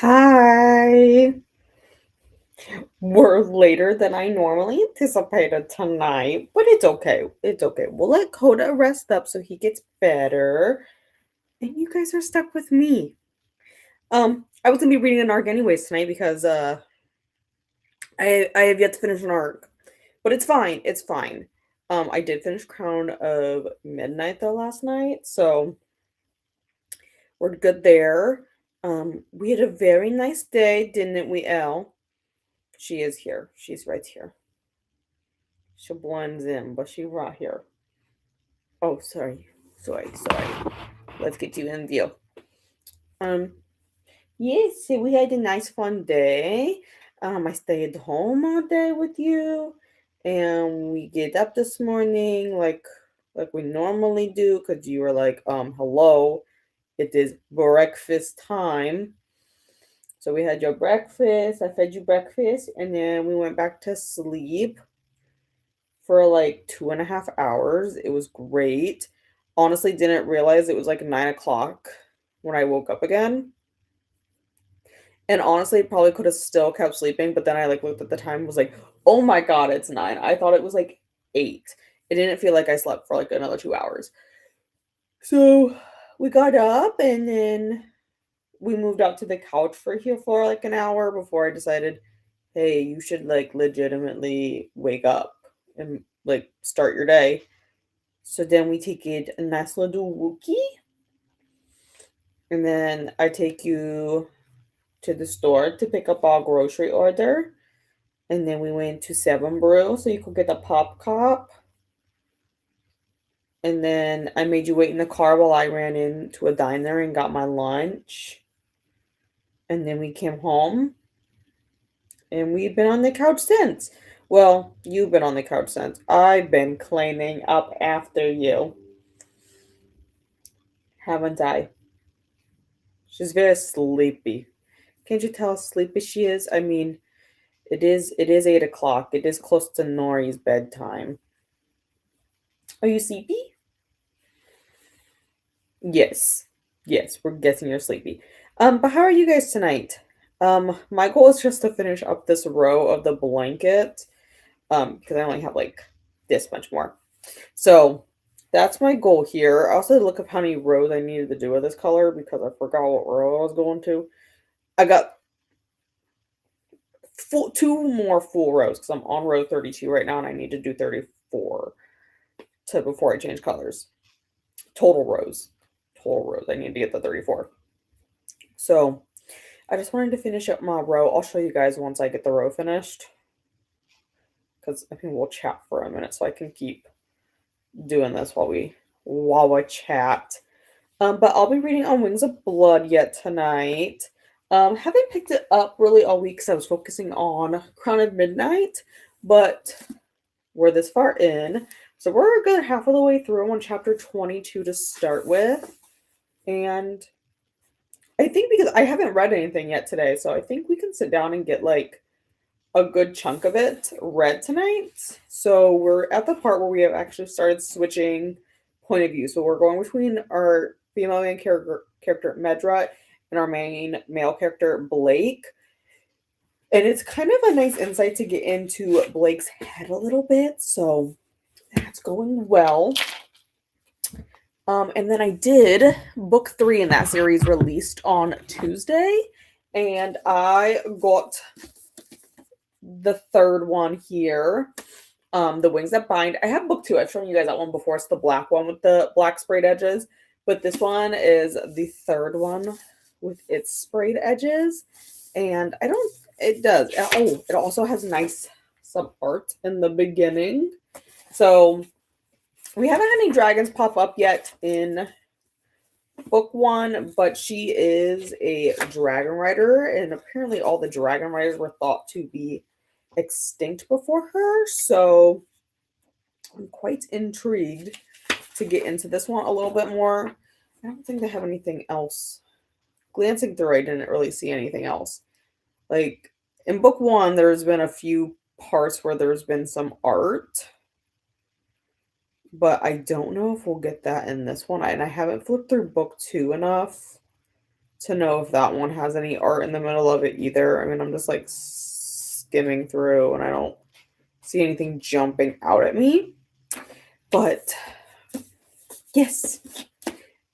Hi. We're later than I normally anticipated tonight, but it's okay. It's okay. We'll let Coda rest up so he gets better. And you guys are stuck with me. I was gonna be reading an arc anyways tonight because I have yet to finish an arc. But it's fine. It's fine. I did finish Crown of Midnight though last night, so we're good there. We had a very nice day, didn't we, Elle? She is here. She's right here. She blends in, but she's right here. Oh, sorry. Sorry. Let's get you in view. Um, yes, so we had a nice fun day. I stayed home all day with you, and we get up this morning like we normally do, because you were like, hello, it is breakfast time. So we had your breakfast, I fed you breakfast, and then we went back to sleep for like 2.5 hours. It was great. Honestly, didn't realize it was like 9 o'clock when I woke up again. And honestly, probably could have still kept sleeping, but then I like looked at the time and was like, oh my god, it's 9. I thought it was like 8. It didn't feel like I slept for like another 2 hours. So we got up and then we moved out to the couch for like an hour before I decided, hey, you should like legitimately wake up and like start your day. So then we take it a nice little wookie, and then I take you to the store to pick up our grocery order. And then we went to Seven Brew so you could get the pop cup. And then I made you wait in the car while I ran into a diner and got my lunch. And then we came home and we've been on the couch since. Well, you've been on the couch since. I've been cleaning up after you, haven't I? She's very sleepy. Can't you tell how sleepy she is? I mean, it is 8 o'clock. It is close to Nori's bedtime. Are you sleepy? Yes. Yes, we're guessing you're sleepy. But how are you guys tonight? My goal is just to finish up this row of the blanket. Because I only have like this much more. So that's my goal here. I also had to look up how many rows I needed to do with this color because I forgot what row I was going to. I got two more full rows because I'm on row 32 right now and I need to do 34 to before I change colors. Total rows. Total rows. I need to get the 34. So I just wanted to finish up my row. I'll show you guys once I get the row finished. Because I think we'll chat for a minute so I can keep doing this while we chat. But I'll be reading on Wings of Blood yet tonight. Haven't picked it up really all week because I was focusing on Crown of Midnight, but we're this far in. So we're a good half of the way through on chapter 22 to start with. And I think because I haven't read anything yet today, so I think we can sit down and get like a good chunk of it read tonight. So we're at the part where we have actually started switching point of view. So we're going between our female main character Medra and our main male character Blake. And it's kind of a nice insight to get into Blake's head a little bit. So that's going well. And then I did book 3 in that series released on Tuesday. And I got the third one here. The Wings That Bind. I have book 2. I've shown you guys that one before. It's the black one with the black sprayed edges. But this one is the third one with its sprayed edges. And it also has nice some art in the beginning. So we haven't had any dragons pop up yet in book 1, but she is a dragon rider, and apparently all the dragon riders were thought to be extinct before her, so I'm quite intrigued to get into this one a little bit more. I don't think they have anything else. Glancing through, I didn't really see anything else. Like, in book 1, there's been a few parts where there's been some art, but I don't know if we'll get that in this one. And I haven't flipped through book 2 enough to know if that one has any art in the middle of it either. I mean, I'm just like skimming through and I don't see anything jumping out at me. But yes,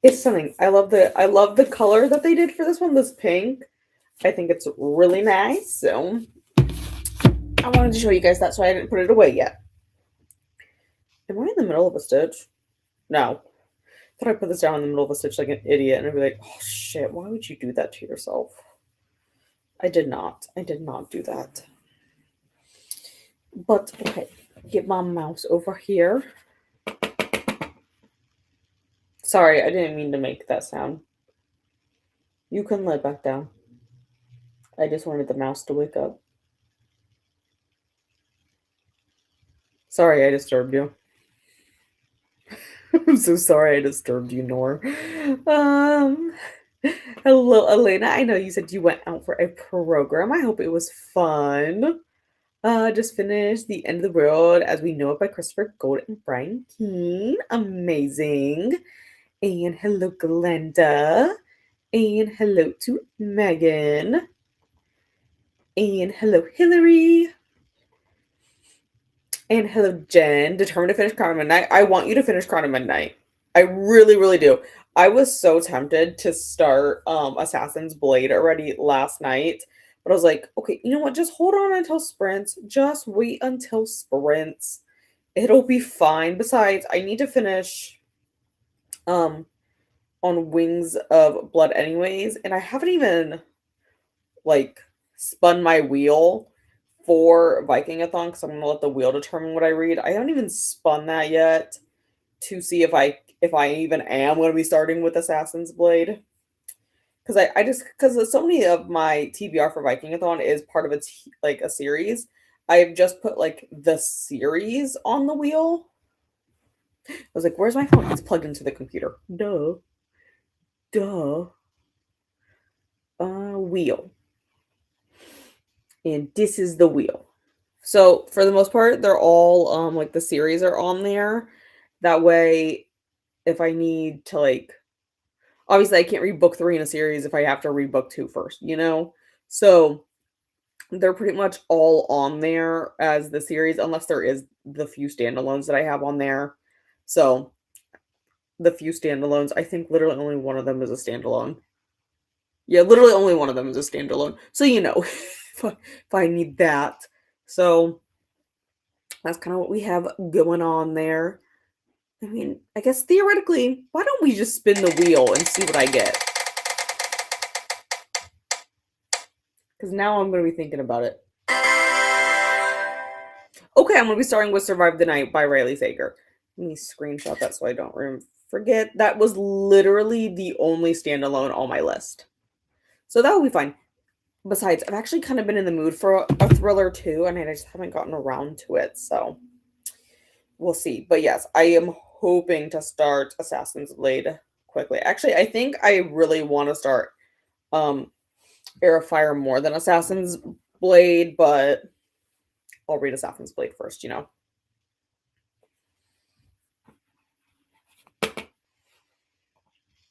it's stunning. I love the color that they did for this one, this pink. I think it's really nice. So I wanted to show you guys that, so I didn't put it away yet. Am I in the middle of a stitch? No. I thought I put this down in the middle of a stitch like an idiot, and I'd be like, oh shit, why would you do that to yourself? I did not. I did not do that. But okay, get my mouse over here. Sorry, I didn't mean to make that sound. You can lay back down. I just wanted the mouse to wake up. Sorry I disturbed you. I'm so sorry I disturbed you, Nor. Um, hello, Elena. I know you said you went out for a program. I hope it was fun. Just finished The End of the World as We Know It by Christopher Gold and Brian Keene. Amazing. And hello, Glenda. And hello to Megan. And hello, Hillary. And hello, Jen. Determined to finish Crown of Midnight. I want you to finish Crown of Midnight. I really, really do. I was so tempted to start Assassin's Blade already last night. But I was like, okay, you know what? Just hold on until sprints. Just wait until sprints. It'll be fine. Besides, I need to finish on Wings of Blood anyways. And I haven't even like spun my wheel for Vikingathon because I'm gonna let the wheel determine what I read. I haven't even spun that yet to see if I even am gonna be starting with Assassin's Blade. Because I just because so many of my TBR for Vikingathon is part of like a series. I've just put like the series on the wheel. I was like, where's my phone? It's plugged into the computer. Duh. Duh. Wheel. And this is the wheel. So for the most part, they're all like the series are on there. That way, if I need to like, obviously I can't read book 3 in a series if I have to read book 2 first, you know? So they're pretty much all on there as the series, unless there is the few standalones that I have on there. So the few standalones, I think literally only one of them is a standalone. Yeah, literally only one of them is a standalone. So you know, if I need that. So that's kind of what we have going on there. I mean, I guess theoretically, why don't we just spin the wheel and see what I get? Because now I'm going to be thinking about it. Okay, I'm going to be starting with Survive the Night by Riley Sager. Let me screenshot that so I don't forget. That was literally the only standalone on my list. So that will be fine. Besides, I've actually kind of been in the mood for a thriller too, and I just haven't gotten around to it. So we'll see. But yes, I am hoping to start Assassin's Blade quickly. Actually, I think I really want to start Air of Fire more than Assassin's Blade, but I'll read Assassin's Blade first, you know.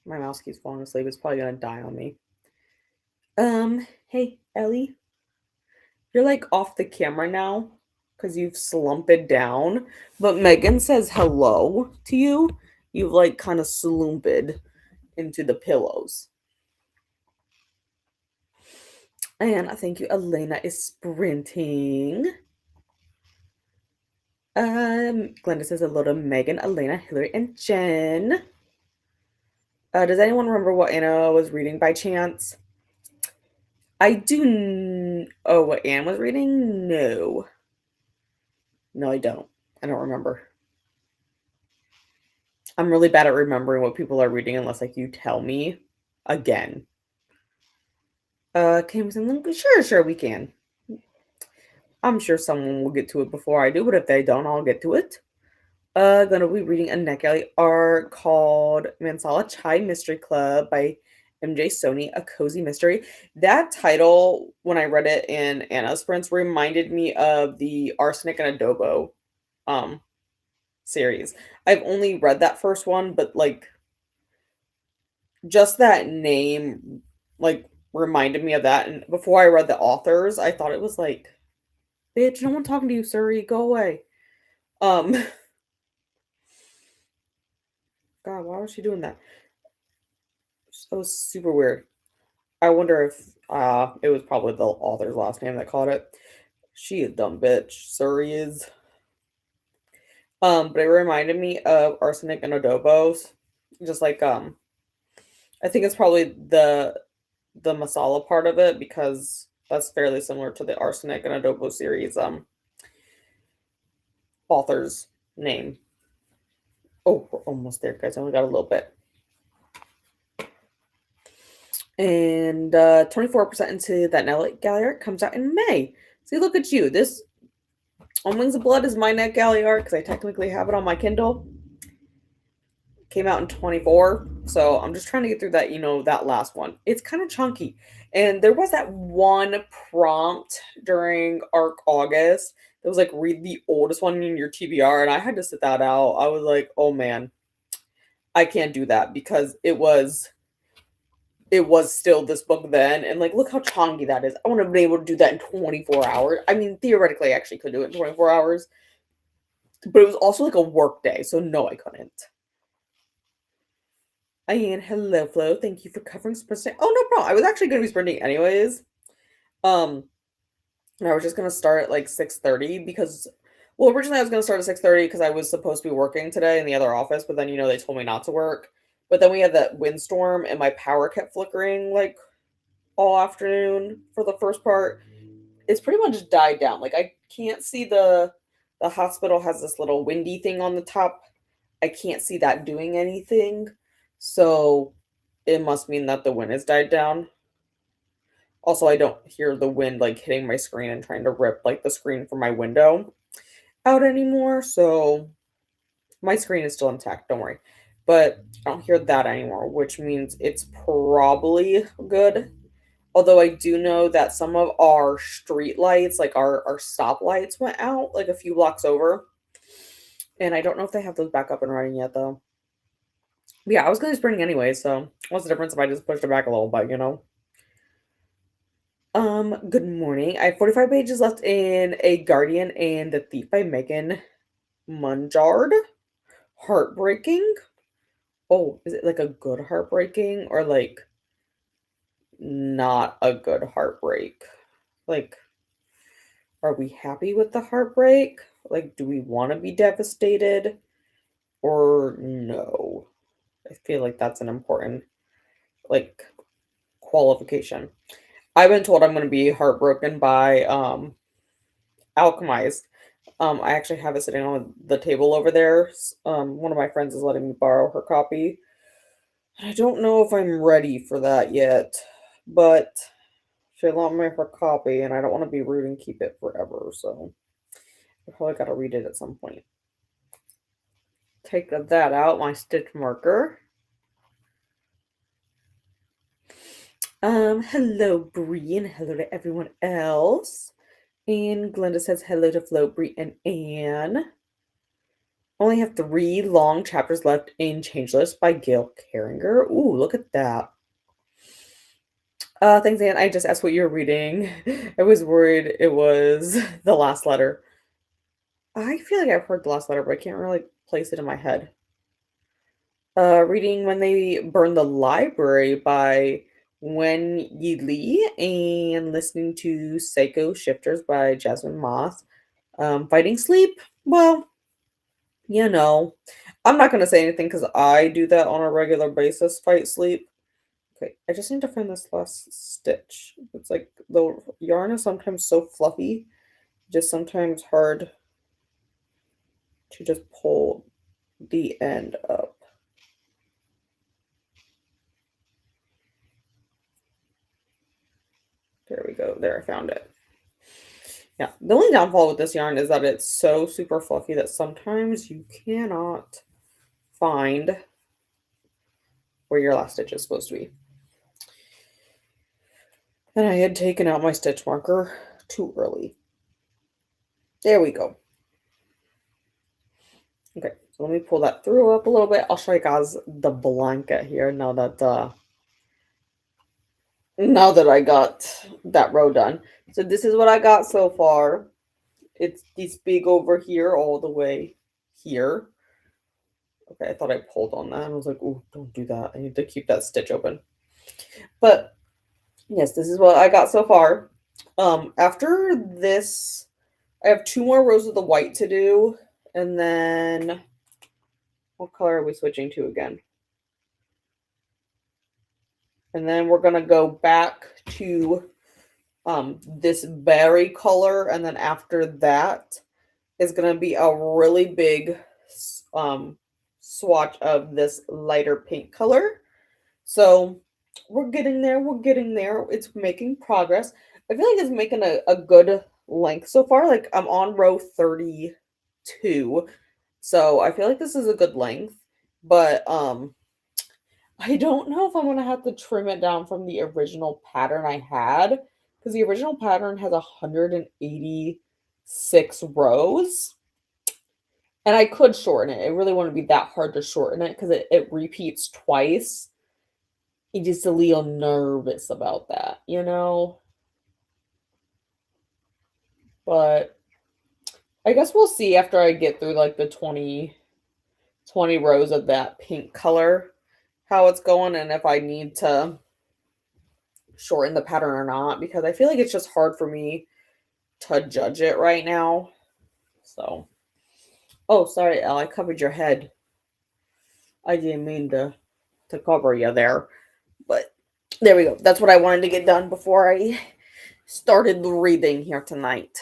My mouse keeps falling asleep. It's probably gonna die on me. Hey, Ellie. You're like off the camera now because you've slumped down. But Megan says hello to you. You've like kind of slumped into the pillows. And I thank you. Elena is sprinting. Glenda says hello to Megan, Elena, Hillary, and Jen. Does anyone remember what Anna was reading by chance? I do. Oh, what Anne was reading? No. No, I don't. I don't remember. I'm really bad at remembering what people are reading unless like you tell me again. Can we send them? Sure, we can. I'm sure someone will get to it before I do, but if they don't, I'll get to it. Gonna be reading a NetGalley art called Mansala Chai Mystery Club by MJ Sony, a cozy mystery. That title, when I read it in Anna's Sprints, reminded me of the Arsenic and Adobo series. I've only read that first one, but like just that name like, reminded me of that, and before I read the authors, I thought it was like, "Bitch, no one talking to you, Suri, go away." Um, God, why was she doing that? That was super weird. I wonder if, it was probably the author's last name that caught it. She a dumb bitch, Suri is. But it reminded me of arsenic and adobos. Just like, I think it's probably the masala part of it because that's fairly similar to the arsenic and adobo series, author's name. Oh, we're almost there, guys. I only got a little bit. And 24% into that Net Galley art comes out in May. See, look at you. This On Wings of Blood is my Net Galley art because I technically have it on my Kindle. Came out in 24, so I'm just trying to get through that, that last one. It's kind of chunky. And there was that one prompt during ARC August that was like, read the oldest one in your TBR, and I had to sit that out. I was like, oh man, I can't do that because it was still this book then, and like, look how chunky that is. I want to be able to do that in 24 hours. I mean, theoretically, I actually could do it in 24 hours, but it was also like a work day, so no, I couldn't. And hello, Flo. Thank you for covering sprinting. Oh, no problem. I was actually going to be sprinting anyways. Um, and I was just going to start at like 6:30 because, well, originally I was going to start at 6:30 because I was supposed to be working today in the other office, but then they told me not to work. But then we had that windstorm and my power kept flickering like all afternoon for the first part. It's pretty much died down. Like, I can't see the hospital has this little windy thing on the top. I can't see that doing anything. So it must mean that the wind has died down. Also, I don't hear the wind like hitting my screen and trying to rip like the screen from my window out anymore. So my screen is still intact, don't worry. But I don't hear that anymore, which means it's probably good. Although I do know that some of our street lights, like our stop lights, went out like a few blocks over. And I don't know if they have those back up and running yet, though. But yeah, I was going to be sprinting anyway, so what's the difference if I just pushed it back a little bit? Good morning. I have 45 pages left in A Guardian and The Thief by Megan Munjard. Heartbreaking. Oh, is it like a good heartbreaking or like not a good heartbreak? Like, are we happy with the heartbreak? Like, do we want to be devastated or no? I feel like that's an important, like, qualification. I've been told I'm going to be heartbroken by Alchemized. I actually have it sitting on the table over there. One of my friends is letting me borrow her copy. I don't know if I'm ready for that yet, but she lent me her copy, and I don't want to be rude and keep it forever, so I probably got to read it at some point. Take that out, my stitch marker. Hello, Bree, and hello to everyone else. And Glenda says hello to Flo, Bree, and Anne. Only have 3 long chapters left in Changeless by Gail Carringer. Ooh, look at that. Thanks, Anne. I just asked what you're reading. I was worried it was The Last Letter. I feel like I've heard The Last Letter, but I can't really place it in my head. Reading When They Burn the Library by Wen Yi Li and listening to Psycho Shifters by Jasmine Moss. Fighting Sleep? Well, I'm not going to say anything because I do that on a regular basis, fight sleep. Okay, I just need to find this last stitch. It's like the yarn is sometimes so fluffy, just sometimes hard to just pull the end up. There we go. There, I found it. Yeah, the only downfall with this yarn is that it's so super fluffy that sometimes you cannot find where your last stitch is supposed to be. And I had taken out my stitch marker too early. There we go. Okay, so let me pull that through up a little bit. I'll show you guys the blanket here now that now that I got that row done. So this is what I got so far. It's this big over here all the way here. Okay, I thought I pulled on that. I was like, oh, don't do that. I need to keep that stitch open. But yes, this is what I got so far. After this, I have 2 more rows of the white to do. And then, what color are we switching to again? And then we're going to go back to this berry color. And then after that is going to be a really big swatch of this lighter pink color. So we're getting there. We're getting there. It's making progress. I feel like it's making a good length so far. Like I'm on row 32. So I feel like this is a good length. But I don't know if I'm gonna have to trim it down from the original pattern I had. Because the original pattern has 186 rows. And I could shorten it. It really wouldn't be that hard to shorten it because it repeats twice. I'm just a little nervous about that, you know? But I guess we'll see after I get through like the 20 rows of that pink color how it's going and if I need to shorten the pattern or not because I feel like it's just hard for me to judge it right now. So, oh, sorry, Elle, I covered your head. I didn't mean to cover you there. But there we go. That's what I wanted to get done before I started the reading here tonight.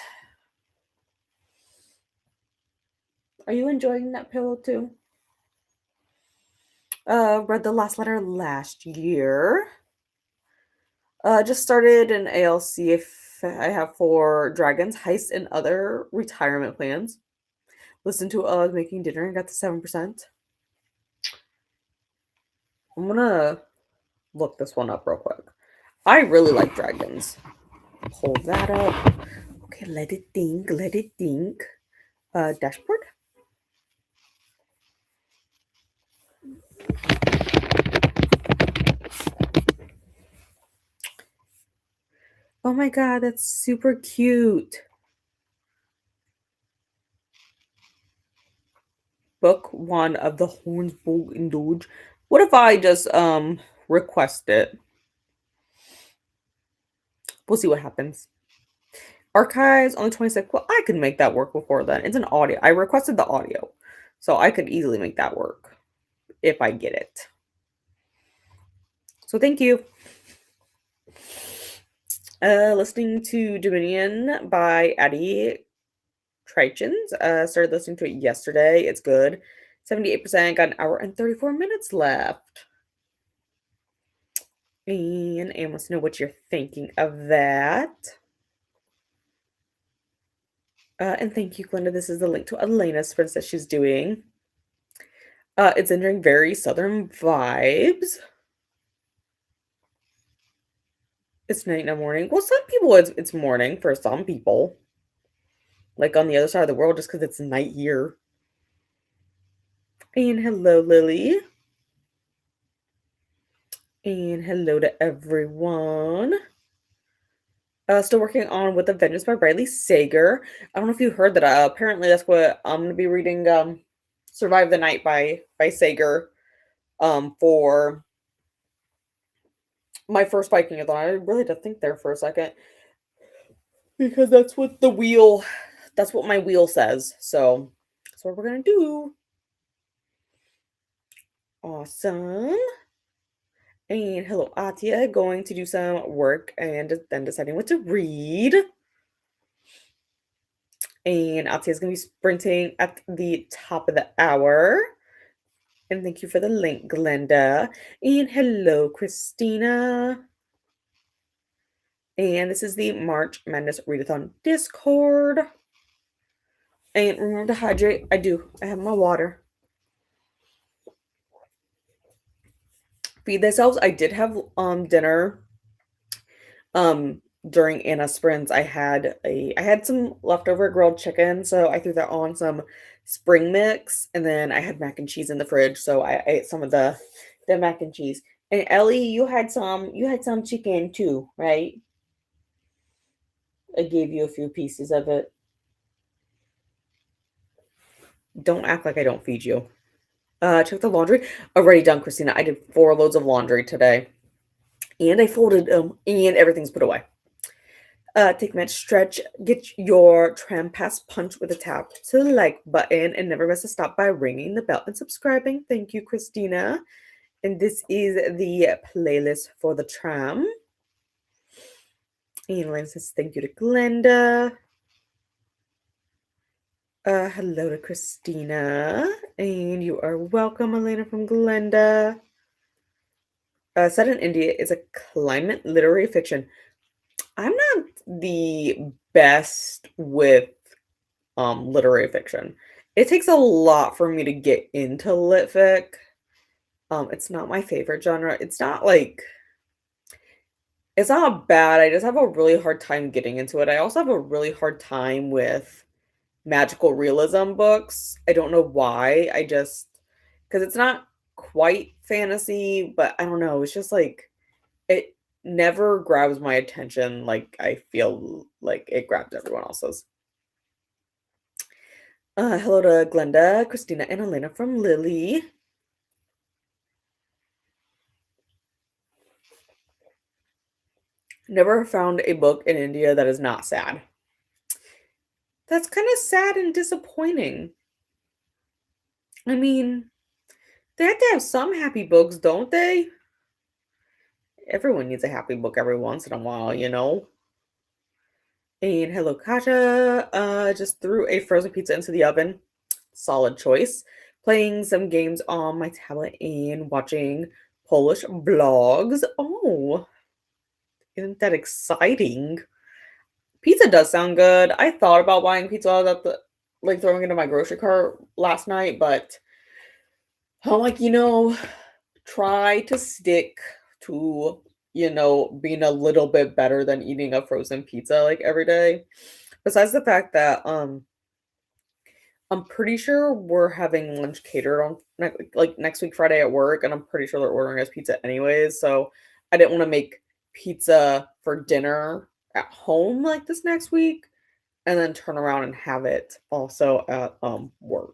Are you enjoying that pillow too? Read the last letter last year. Just started an ALC I have for dragons, heist, and other retirement plans. Listened to making dinner and got to 7%. I'm gonna look this one up real quick. I really like dragons. Pull that up. Okay, let it think, let it think. Dashboard. Oh my god, that's super cute. Book 1 of the Horns, Bull, and Doge. What if I just request it? We'll see what happens. Archives only 26. Well, I could make that work before then. It's an audio. I requested the audio. So I could easily make that work if I get it. So thank you. Listening to Dominion by Addie Trichins. Started listening to it yesterday. It's good. 78%. Got an hour and 34 minutes left. And Anne wants to know what you're thinking of that. And thank you, Glenda. This is the link to Elena's sprints that she's doing. It's entering very southern vibes. It's night and morning. Well, some people it's morning for some people. Like on the other side of the world, just because it's night here. And hello, Lily. And hello to everyone. Still working on With a Vengeance by Riley Sager. I don't know if you heard that. Apparently, that's what I'm going to be reading. Survive the Night by Sager. For my first Viking-a-thon. I really had to think there for a second. Because that's what my wheel says. So, that's what we're going to do. Awesome. And hello, Atia. Going to do some work and then deciding what to read. And Atia is going to be sprinting at the top of the hour. And thank you for the link, Glenda. And hello, Christina. And this is the March Madness Readathon Discord. And remember to hydrate. I do. I have my water. Feed themselves. I did have dinner. During Anna's sprints, I had some leftover grilled chicken, so I threw that on some spring mix, and then I had mac and cheese in the fridge, so I ate some of the mac and cheese. And Ellie, you had some chicken too, right? I gave you a few pieces of it. Don't act like I don't feed you. Check the laundry. Already done, Christina. I did 4 loads of laundry today. And I folded them, and everything's put away. Take a minute, stretch, get your tram pass punch with a tap to the like button, and never miss a stop by ringing the bell and subscribing. Thank you, Christina. And this is the playlist for the tram. And Elena says thank you to Glenda. Hello to Christina. And you are welcome, Elena from Glenda. Set in India is a climate literary fiction. I'm not the best with literary fiction. It takes a lot for me to get into lit fic. It's not my favorite genre. It's not bad. I just have a really hard time getting into it. I also have a really hard time with magical realism books. I don't know why. Because it's not quite fantasy, but I don't know. It's just like it never grabs my attention like I feel like it grabs everyone else's. Hello to Glenda, Christina, and Elena from Lily. Never found a book in India that is not sad. That's kind of sad and disappointing. I mean, they have to have some happy books, don't they? Everyone needs a happy book every once in a while, you know? And hello, Katja. Just threw a frozen pizza into the oven. Solid choice. Playing some games on my tablet and watching Polish vlogs. Oh, isn't that exciting? Pizza does sound good. I thought about buying pizza. I was at the like throwing it into my grocery cart last night, but I'm like, try to stick to, being a little bit better than eating a frozen pizza like every day. Besides the fact that I'm pretty sure we're having lunch catered on next week Friday at work, and I'm pretty sure they're ordering us pizza anyways. So I didn't want to make pizza for dinner at home like this next week, and then turn around and have it also at work.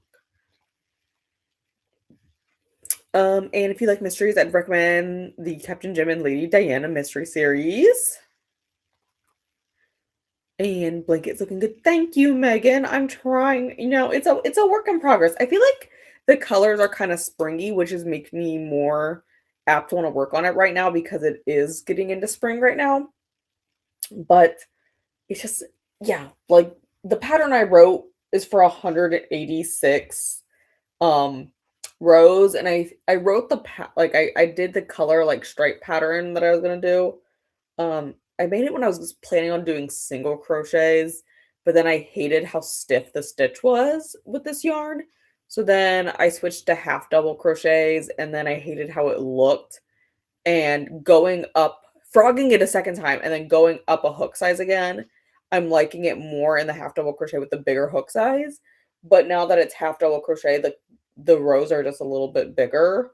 And if you like mysteries, I'd recommend the Captain Jim and Lady Diana mystery series. And blanket's looking good. Thank you, Megan. I'm trying. It's a work in progress. I feel like the colors are kind of springy, which is making me more apt to want to work on it right now because it is getting into spring right now. But it's just, yeah, like the pattern I wrote is for 186 rows, and I wrote I did the color like stripe pattern that I was gonna do. I made it when I was planning on doing single crochets, but then I hated how stiff the stitch was with this yarn. So then I switched to half double crochets, and then I hated how it looked. And going up, frogging it a second time, and then going up a hook size again, I'm liking it more in the half double crochet with the bigger hook size. But now that it's half double crochet, the rows are just a little bit bigger.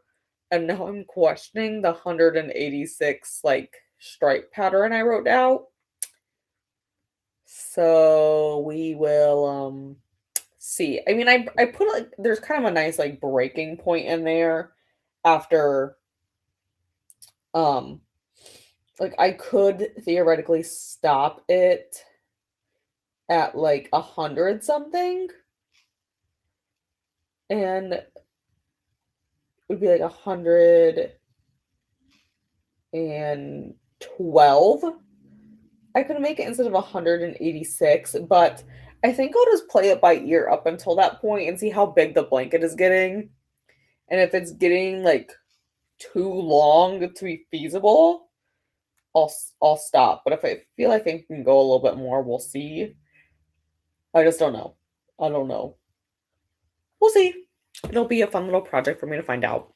And now I'm questioning the 186 like stripe pattern I wrote out. So we will see. I mean, I put like there's kind of a nice like breaking point in there after like I could theoretically stop it at like 100 something, and it would be like 112. I could make it instead of 186, but I think I'll just play it by ear up until that point and see how big the blanket is getting. And if it's getting like too long to be feasible, I'll stop. But if I feel like I can go a little bit more, we'll see. I just don't know. I don't know. We'll see. It'll be a fun little project for me to find out.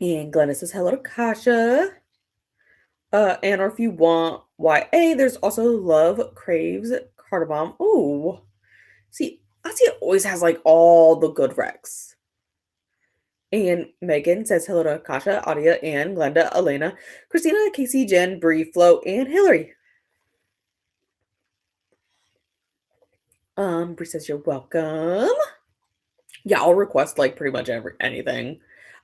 And Glennis says hello to Kasha. And or if you want YA, there's also Love Craves Cardamom. Ooh. See, Asia always has like all the good recs. And Megan says hello to Kasha, Adia, Ann, Glenda, Elena, Christina, Casey, Jen, Bree, Flo, and Hillary. Bree says you're welcome. Yeah, I'll request like pretty much anything.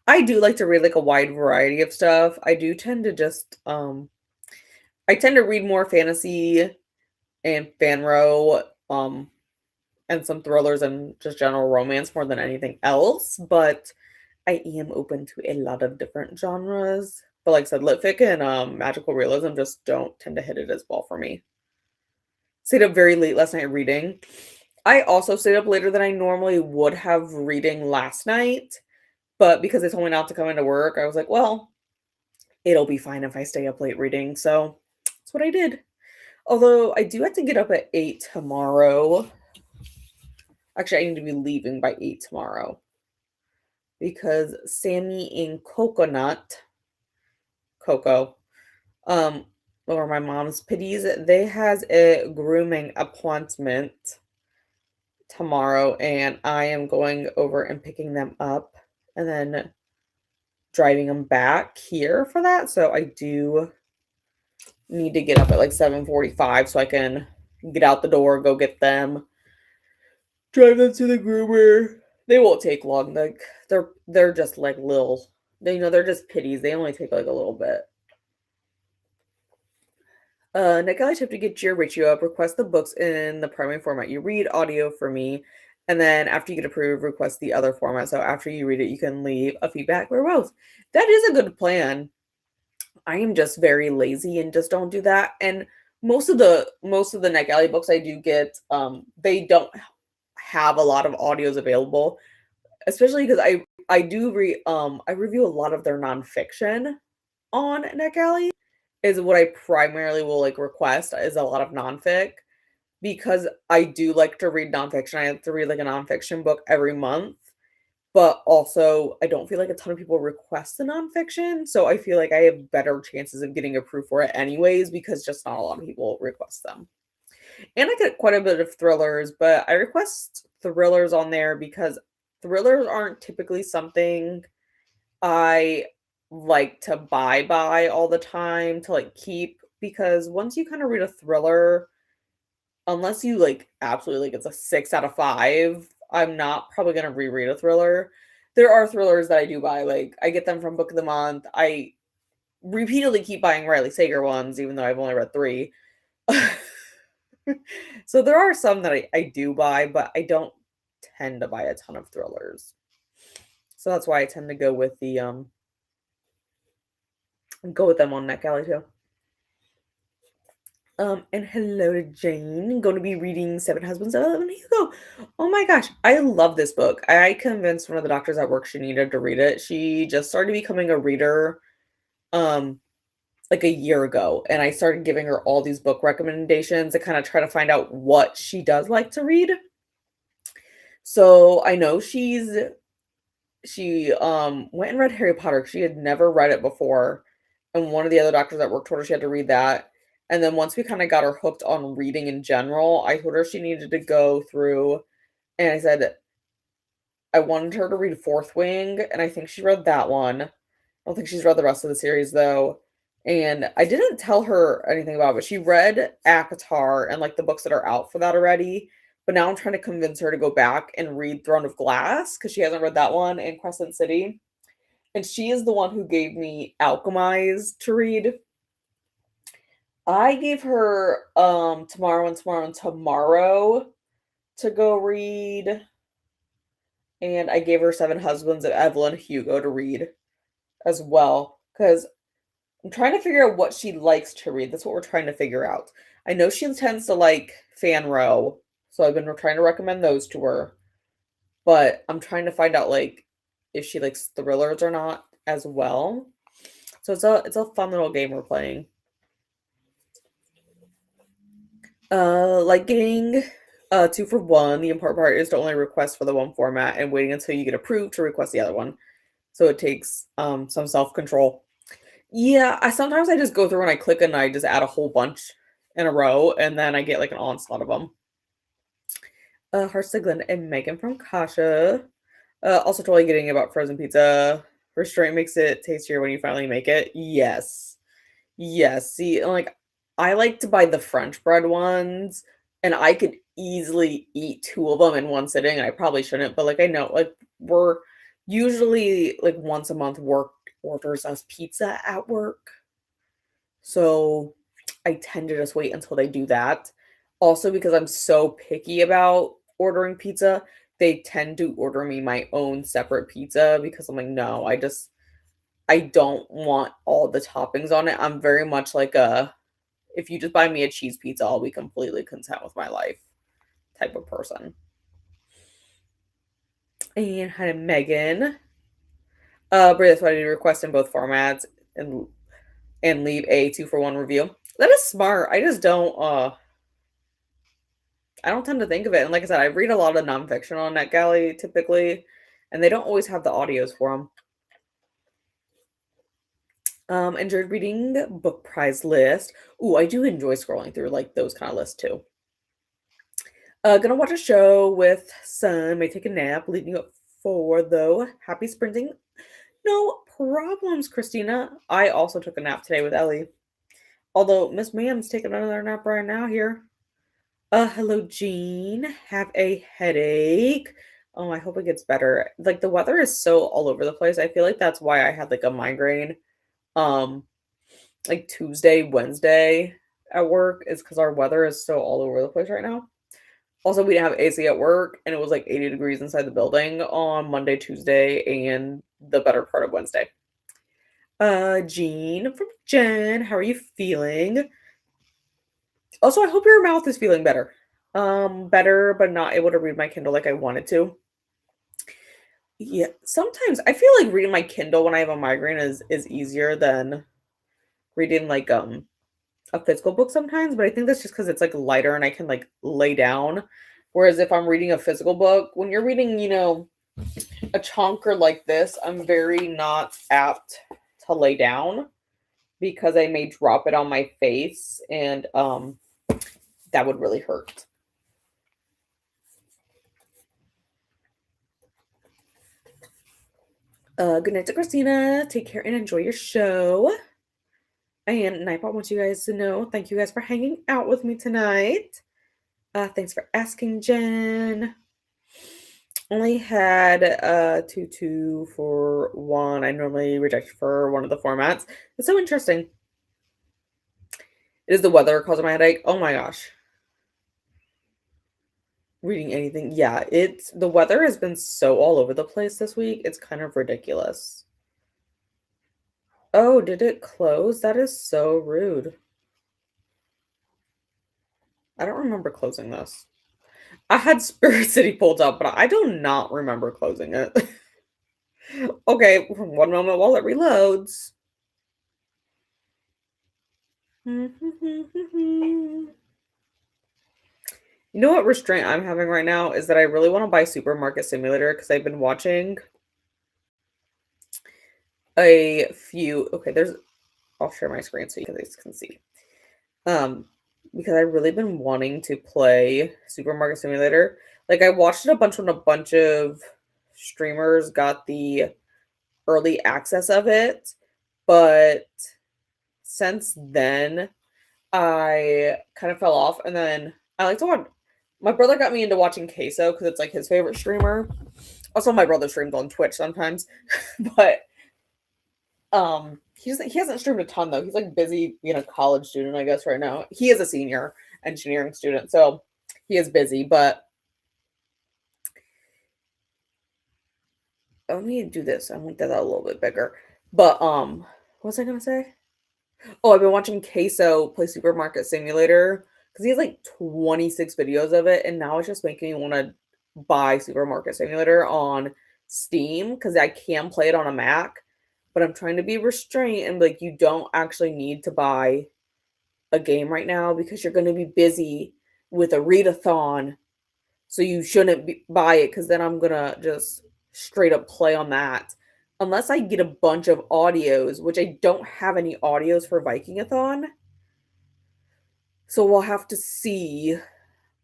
I do like to read like a wide variety of stuff. I do tend to just I tend to read more fantasy and fanro, and some thrillers and just general romance more than anything else, but I am open to a lot of different genres. But like I said, lit fic and magical realism just don't tend to hit it as well for me. Stayed up very late last night reading. I also stayed up later than I normally would have reading last night, but because they told me not to come into work, I was like, well, it'll be fine if I stay up late reading. So that's what I did. Although I do have to get up at 8 tomorrow. Actually, I need to be leaving by 8 tomorrow because Sammy and Coco, or my mom's pitties, they has a grooming appointment tomorrow, and I am going over and picking them up and then driving them back here for that. So I do need to get up at like 7:45 so I can get out the door, go get them, drive them to the groomer. They won't take long. Like they're just like little, they're just pitties. They only take like a little bit. Nikolai tip to get your ratio up, request the books in the primary format you read, audio for me, and then after you get approved, request the other format. So after you read it, you can leave a feedback or both. That is a good plan. I am just very lazy and just don't do that. And most of the Nick Alley books I do get, they don't have a lot of audios available, especially because I do I review a lot of their nonfiction on Nick Alley. Is what I primarily will like request is a lot of nonfic because I do like to read nonfiction. I have to read like a nonfiction book every month, but also I don't feel like a ton of people request the nonfiction, so I feel like I have better chances of getting approved for it anyways because just not a lot of people request them. And I get quite a bit of thrillers, but I request thrillers on there because thrillers aren't typically something I like to buy all the time to like keep, because once you kind of read a thriller, unless you like absolutely like it's a 6 out of 5, I'm not probably going to reread a thriller. There are thrillers that I do buy, like I get them from Book of the Month. I repeatedly keep buying Riley Sager ones even though I've only read 3. So there are some that I do buy, but I don't tend to buy a ton of thrillers. So that's why I tend to go with the go with them on Nick Alley too. And hello to Jane. Going to be reading Seven Husbands of Evelyn Hugo. Oh my gosh, I love this book. I convinced one of the doctors at work she needed to read it. She just started becoming a reader, like a year ago, and I started giving her all these book recommendations to kind of try to find out what she does like to read. So I know she went and read Harry Potter. She had never read it before, and one of the other doctors at work told her she had to read that. And then once we kind of got her hooked on reading in general, I told her she needed to go through, and I said I wanted her to read Fourth Wing, and I think she read that one. I don't think she's read the rest of the series though. And I didn't tell her anything about it, but she read Avatar and like the books that are out for that already. But now I'm trying to convince her to go back and read Throne of Glass because she hasn't read that one, and Crescent City. And she is the one who gave me Alchemize to read. I gave her Tomorrow and Tomorrow and Tomorrow to go read. And I gave her Seven Husbands of Evelyn Hugo to read as well. Because I'm trying to figure out what she likes to read. That's what we're trying to figure out. I know she tends to like Fanro, so I've been trying to recommend those to her. But I'm trying to find out like if she likes thrillers or not as well. So it's a fun little game we're playing. Like getting 2 for 1. The important part is to only request for the one format and waiting until you get approved to request the other one. So it takes some self-control. Yeah, sometimes I just go through and I click and I just add a whole bunch in a row, and then I get like an onslaught of them. Hearts to Glenn and Megan from Kasha. Also totally getting about frozen pizza. Restraint makes it tastier when you finally make it. Yes. Yes. See, like, I like to buy the French bread ones, and I could easily eat 2 of them in one sitting, and I probably shouldn't, but, like, I know, like, we're usually, like, once a month, work orders us pizza at work, so I tend to just wait until they do that. Also, because I'm so picky about ordering pizza, they tend to order me my own separate pizza because I'm like, "No, I don't want all the toppings on it." I'm very much like a, "If you just buy me a cheese pizza, I'll be completely content with my life," type of person. And hi to Megan. Brie, that's why I did request in both formats and leave a 2-for-1 review. That is smart. I don't tend to think of it, and like I said, I read a lot of nonfiction on NetGalley typically, and they don't always have the audios for them. Enjoyed reading book prize list. Ooh, I do enjoy scrolling through, like, those kinda lists too. Gonna watch a show with son, may take a nap, leaving you at 4 though. Happy sprinting. No problems, Christina. I also took a nap today with Ellie. Although Miss Ma'am's taking another nap right now here. Hello, Jean. Have a headache. Oh, I hope it gets better. Like, the weather is so all over the place. I feel like that's why I had like a migraine. Um, like Tuesday, Wednesday at work is because our weather is so all over the place right now. Also, we didn't have AC at work, and it was like 80 degrees inside the building on Monday, Tuesday, and the better part of Wednesday. Jean from Jen, how are you feeling? Also, I hope your mouth is feeling better. Better, but not able to read my Kindle like I wanted to. Yeah, sometimes I feel like reading my Kindle when I have a migraine is easier than reading like a physical book sometimes, but I think that's just because it's like lighter and I can like lay down. Whereas if I'm reading a physical book, when you're reading, a chunker like this, I'm very not apt to lay down because I may drop it on my face and that would really hurt. Good night to Christina. Take care and enjoy your show. And Nightbot wants you guys to know, thank you guys for hanging out with me tonight. Thanks for asking, Jen. Only had 2-2-for-1. I normally reject for one of the formats. It's so interesting. It is the weather causing my headache. Oh my gosh. Reading anything. Yeah, the weather has been so all over the place this week. It's kind of ridiculous. Oh, did it close? That is so rude. I don't remember closing this. I had Spirit City pulled up, but I do not remember closing it. Okay, one moment while it reloads. You know what restraint I'm having right now is that I really want to buy Supermarket Simulator because I've been watching a few. Okay, I'll share my screen so you guys can see. Um, because I've really been wanting to play Supermarket Simulator. Like, I watched it a bunch when a bunch of streamers got the early access of it, but since then I kind of fell off, and then I like to watch. My brother got me into watching Queso because it's like his favorite streamer. Also, my brother streams on Twitch sometimes, but he hasn't streamed a ton though. He's like busy being a college student, I guess, right now. He is a senior engineering student, so he is busy. But let me do this. I want that a little bit bigger. But what was I gonna say? Oh, I've been watching Queso play Supermarket Simulator because he has like 26 videos of it, and now it's just making me want to buy Supermarket Simulator on Steam because I can play it on a Mac, but I'm trying to be restrained and like you don't actually need to buy a game right now because you're going to be busy with a readathon, so you shouldn't buy it because then I'm gonna just straight up play on that unless I get a bunch of audios, which I don't have any audios for Vikingathon. So we'll have to see.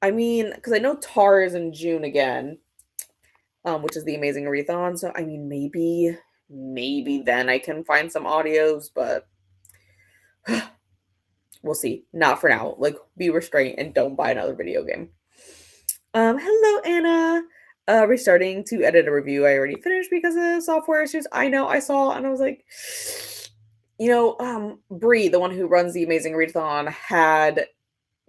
I mean, because I know Tar is in June again. which is the Amazing Readathon. So I mean, maybe then I can find some audios, but we'll see. Not for now. Like, be restrained and don't buy another video game. Hello, Anna. Restarting to edit a review I already finished because of software issues. I know, I saw, and I was like, Bree, the one who runs the Amazing Readathon, had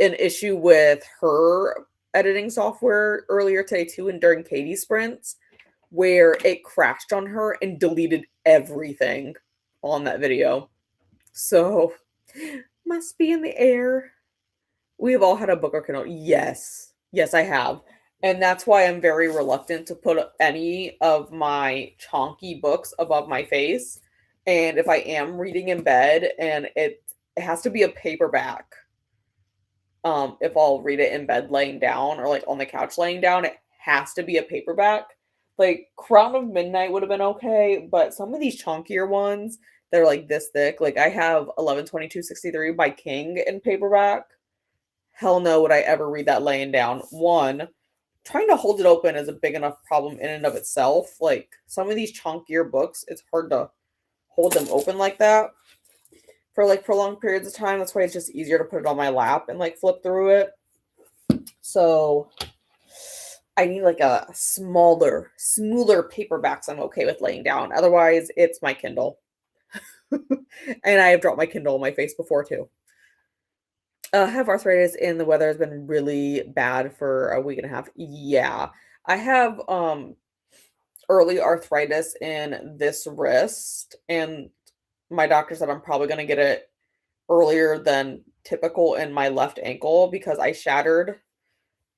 an issue with her editing software earlier today too, and during Katie's sprints, where it crashed on her and deleted everything on that video. So, must be in the air. We have all had a book or Kindle. Yes. Yes, I have. And that's why I'm very reluctant to put any of my chonky books above my face. And if I am reading in bed, and it has to be a paperback. If I'll read it in bed laying down, or like on the couch laying down, it has to be a paperback. Like Crown of Midnight would have been okay, but some of these chunkier ones that are like this thick, like I have 11/22/63 by King in paperback. Hell no would I ever read that laying down. One, trying to hold it open is a big enough problem in and of itself. Like some of these chunkier books, it's hard to hold them open like that for like prolonged periods of time. That's why it's just easier to put it on my lap and like flip through it. So I need like a smaller, smoother paperbacks I'm okay with laying down. Otherwise, it's my Kindle. And I have dropped my Kindle on my face before too. I have arthritis and the weather has been really bad for a week and a half. Yeah. I have early arthritis in this wrist, and my doctor said I'm probably going to get it earlier than typical in my left ankle because I shattered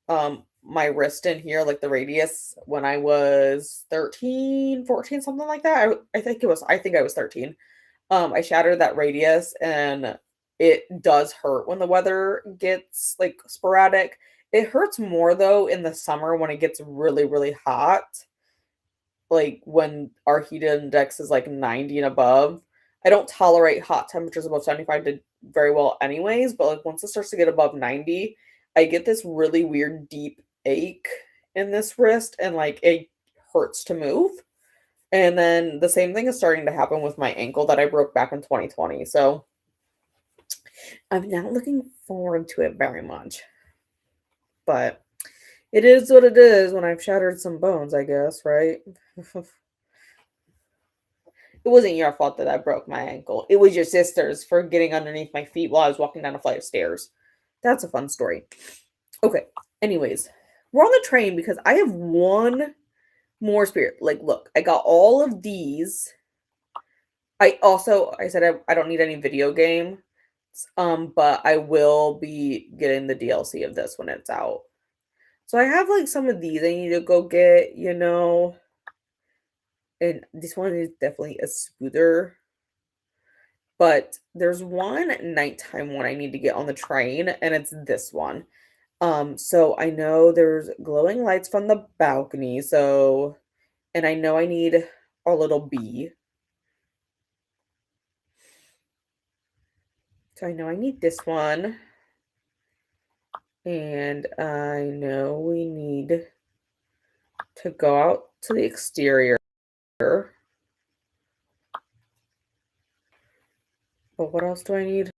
my wrist in here, like the radius, when I was 13, 14, something like that. I think I was 13. I shattered that radius, and it does hurt when the weather gets like sporadic. It hurts more though in the summer when it gets really, really hot. Like when our heat index is like 90 and above. I don't tolerate hot temperatures above 75 very well anyways, but like once it starts to get above 90, I get this really weird deep ache in this wrist, and like it hurts to move. And then the same thing is starting to happen with my ankle that I broke back in 2020. So I'm not looking forward to it very much. But it is what it is when I've shattered some bones, I guess, right? It wasn't your fault that I broke my ankle. It was your sister's for getting underneath my feet while I was walking down a flight of stairs. That's a fun story. Okay. Anyways, we're on the train because I have one more spirit. Like, look, I got all of these. I said I don't need any video game. But I will be getting the DLC of this when it's out. So I have like some of these I need to go get, and this one is definitely a smoother. But there's one nighttime one I need to get on the train, and it's this one. So I know there's glowing lights from the balcony, and I know I need a little bee. So I know I need this one. And I know we need to go out to the exterior. But what else do I need?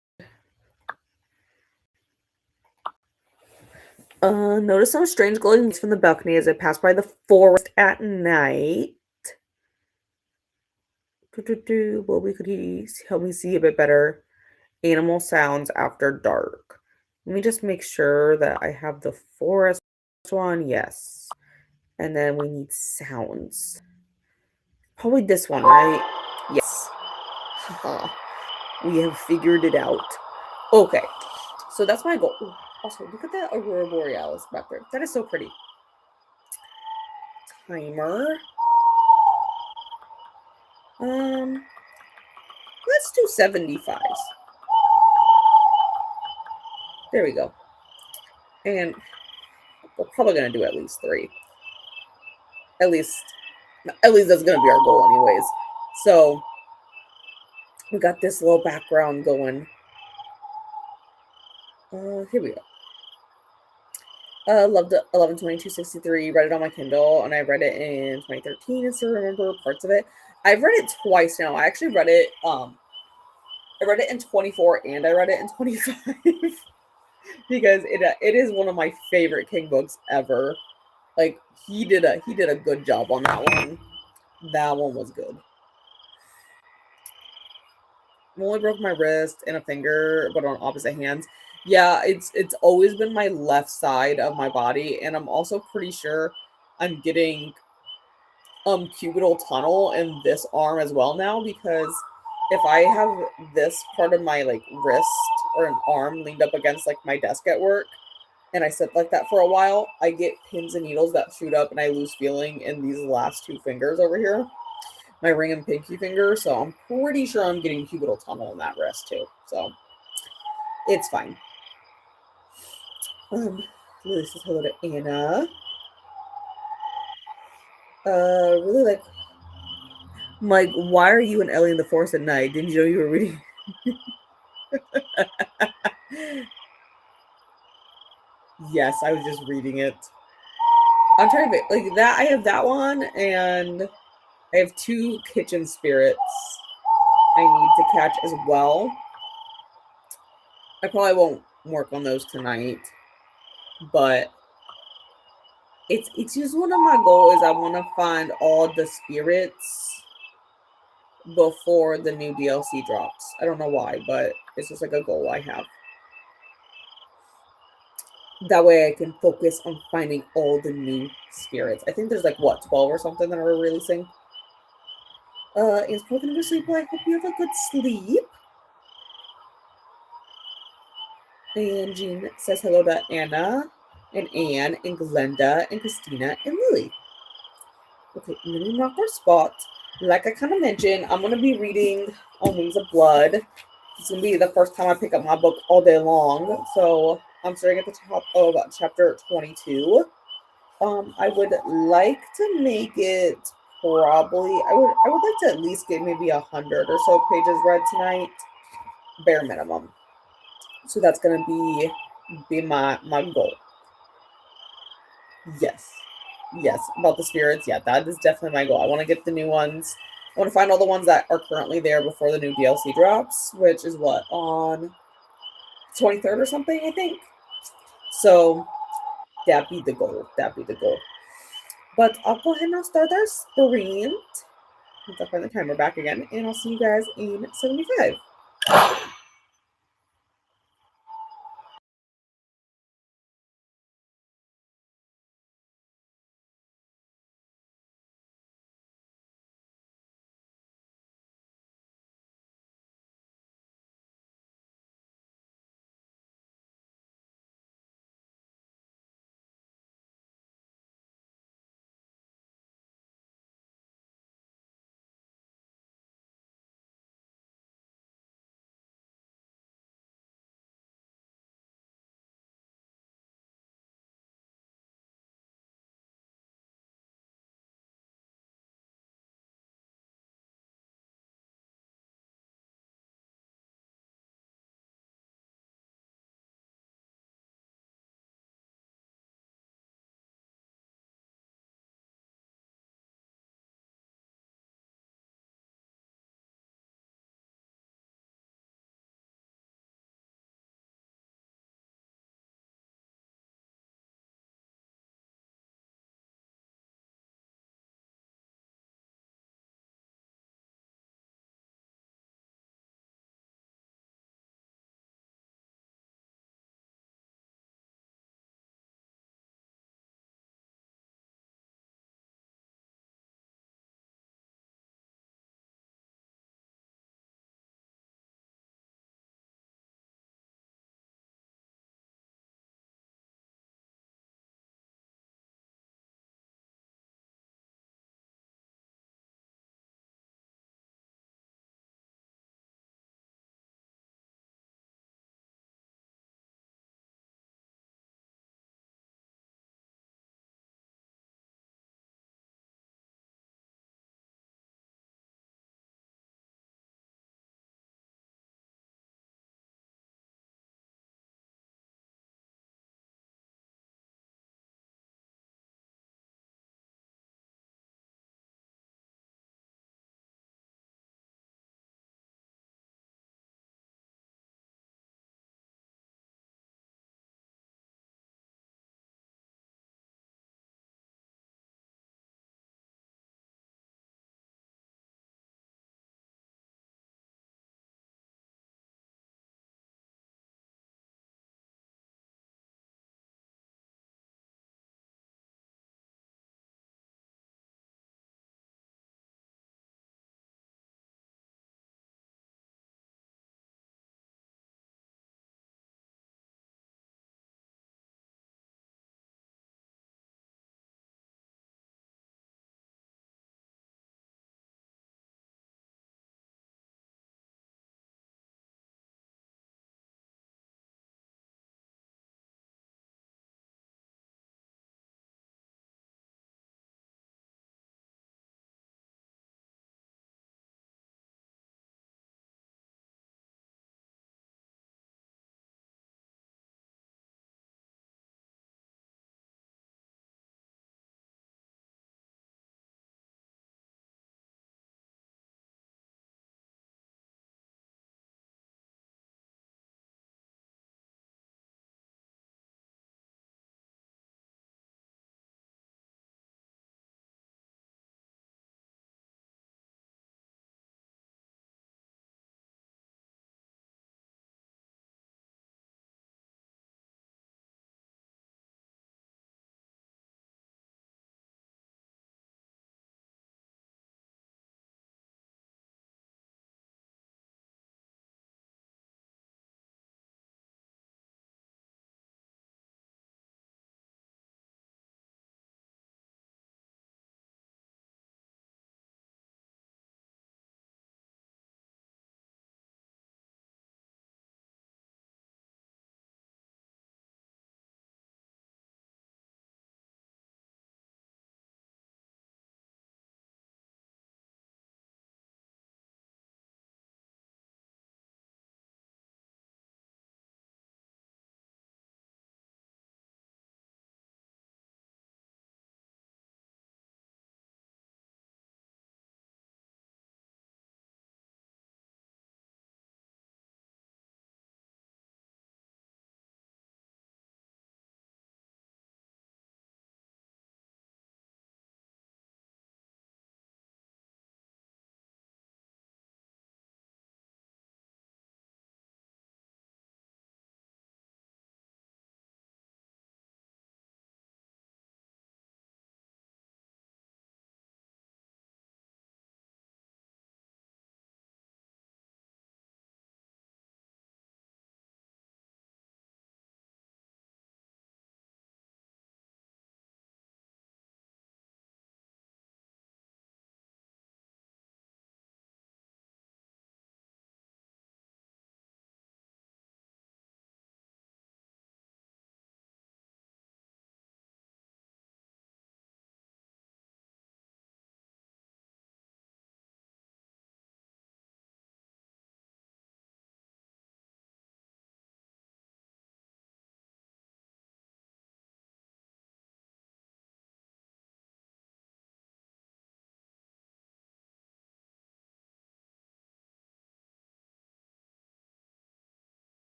Notice some strange glowing lights from the balcony as I pass by the forest at night. Well, we could help me see a bit better. Animal sounds after dark. Let me just make sure that I have the forest one. Yes. And then we need sounds. Probably this one, right? Yes. We have figured it out. Okay. So that's my goal. Ooh, also, look at that Aurora Borealis back there. That is so pretty. Timer. Let's do 75s. There we go. And we're probably gonna do at least 3. At least that's gonna be our goal anyways. So we got this little background going. Here we go. Loved it. 11/22/63. Read it on my Kindle, and I read it in 2013. And still remember parts of it. I've read it twice now. I actually read it. I read it in 24, and I read it in 25 because it is one of my favorite King books ever. Like he did a good job on that one. That one was good. I only broke my wrist and a finger, but on opposite hands. Yeah, it's always been my left side of my body, and I'm also pretty sure I'm getting cubital tunnel in this arm as well now because if I have this part of my like wrist or an arm leaned up against like my desk at work and I sit like that for a while, I get pins and needles that shoot up and I lose feeling in these last two fingers over here, my ring and pinky finger. So I'm pretty sure I'm getting cubital tunnel in that wrist too. So it's fine. Lily says hello to Anna. Really like Mike, why are you and Ellie in the forest at night? Didn't you know you were reading? Yes, I was just reading it. I'm trying to like that. I have that one, and I have two kitchen spirits I need to catch as well. I probably won't work on those tonight, but it's just one of my goals. I want to find all the spirits before the new DLC drops. I don't know why, but it's just like a goal I have. That way I can focus on finding all the new spirits. I think there's like what 12 or something that are releasing. It's probably gonna go to sleep. Well, I hope you have a good sleep. And Jean says hello to Anna and Anne and Glenda and Christina and Lily. Okay, I'm gonna mark our spot. Like I kind of mentioned, I'm gonna be reading On Wings of Blood. It's gonna be the first time I pick up my book all day long. So I'm starting at the top of chapter 22. I would like to make it probably. I would like to at least get maybe 100 or so pages read tonight, bare minimum. So that's gonna be my goal. Yes, yes, about the spirits. Yeah, that is definitely my goal. I want to get the new ones. I want to find all the ones that are currently there before the new DLC drops, which is what on 23rd or something, I think. So that be the goal. That be the goal. But I'll go ahead and I'll start our sprint. Once I find the timer back again, and I'll see you guys in 75.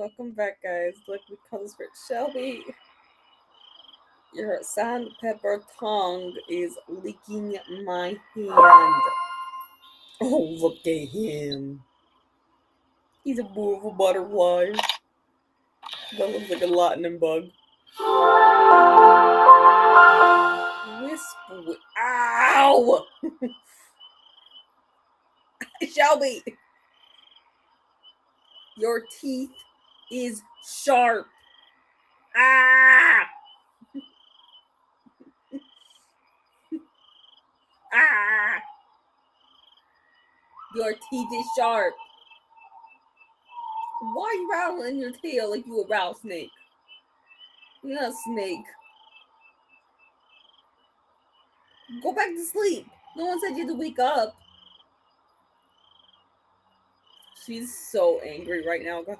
Welcome back, guys. Look, we call this for Shelby. Your sandpaper tongue is licking my hand. Oh, look at him. He's a beautiful butterfly. That looks like a lightning bug. Whisper. Ow! Shelby! Your teeth is sharp. Ah! Ah! Your teeth is sharp. Why are you rattling your tail like you a rattlesnake? You're not a snake. Go back to sleep. No one said you had to wake up. She's so angry right now, guys.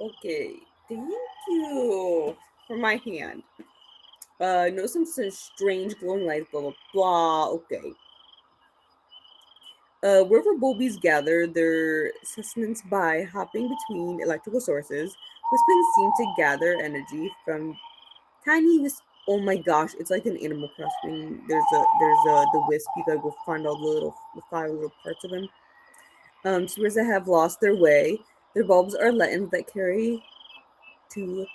Okay, thank you for my hand. Notice some strange glowing lights, blah, blah, blah. Okay. Wherever bulbies gather their sustenance by hopping between electrical sources, wispins seem to gather energy from tiny wisp. Oh my gosh, it's like an Animal Crossing. There's the wisp. You gotta go find all the 5 little parts of him. Spheres that have lost their way. Their bulbs are lanterns that carry to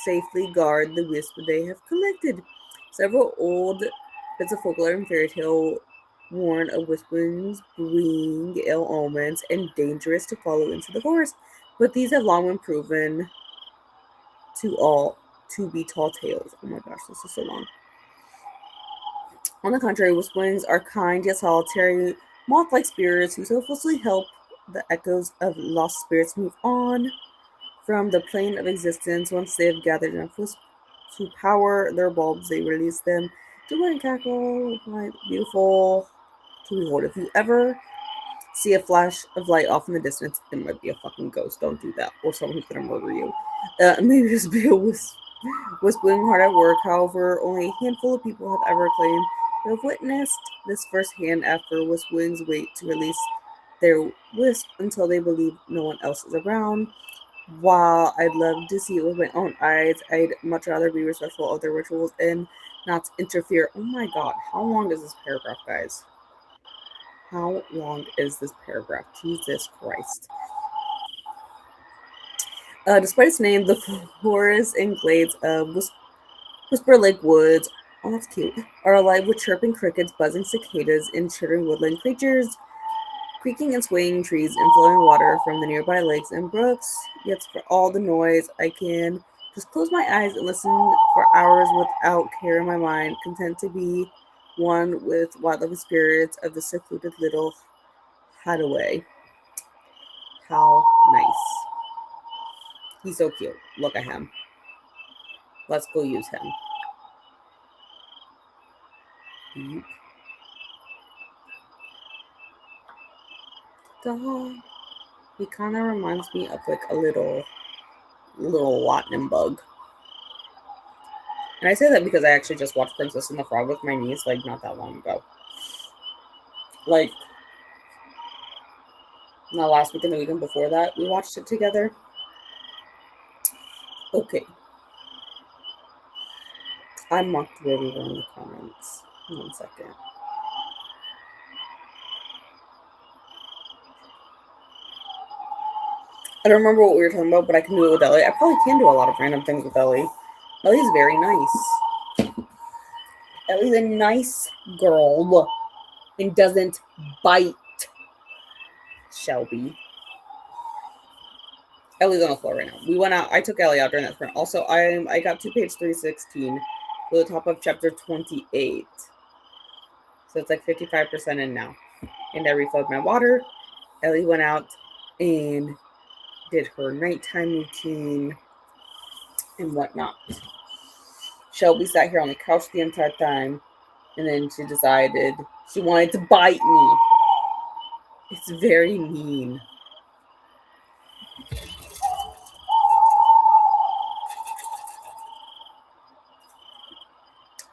safely guard the wisp they have collected. Several old bits of folklore and fairy tale warn of wispins bring ill omens and dangerous to follow into the forest, but these have long been proven to be tall tales. Oh my gosh, this is so long. On the contrary, wispins are kind yet solitary, moth-like spirits who selflessly help the echoes of lost spirits move on from the plane of existence. Once they have gathered enough wisp to power their bulbs, they release them to run and cackle. Beautiful to behold. If you ever see a flash of light off in the distance, it might be a fucking ghost. Don't do that. Or someone who's gonna murder you. Maybe just be a whispering hard at work. However, only a handful of people have ever claimed to have witnessed this firsthand after whisperings wait to release their wisp until they believe no one else is around. While I'd love to see it with my own eyes, I'd much rather be respectful of their rituals and not interfere. Oh my god, how long is this paragraph, guys? How long is this paragraph? Jesus Christ. Despite its name, the forests and glades of Whisper Lake Woods, oh that's cute, are alive with chirping crickets, buzzing cicadas, and chittering woodland creatures, creaking and swaying trees and flowing water from the nearby lakes and brooks. Yet for all the noise, I can just close my eyes and listen for hours without care in my mind, content to be one with wildlife spirits of the secluded little hideaway. How nice. He's so cute. Look at him. Let's go use him. Dog. He kind of reminds me of like a little lightning bug. And I say that because I actually just watched Princess and the Frog with my niece like not that long ago. Like not last week and the weekend before that, we watched it together. Okay. I marked where we were in the comments. 1 second. I don't remember what we were talking about, but I can do it with Ellie. I probably can do a lot of random things with Ellie. Ellie's very nice. Ellie's a nice girl and doesn't bite. Shelby. Ellie's on the floor right now. We went out. I took Ellie out during that sprint. Also, I got to page 316 to the top of chapter 28. So it's like 55% in now. And I refilled my water. Ellie went out and did her nighttime routine and whatnot. Shelby sat here on the couch the entire time, and then she decided she wanted to bite me. It's very mean.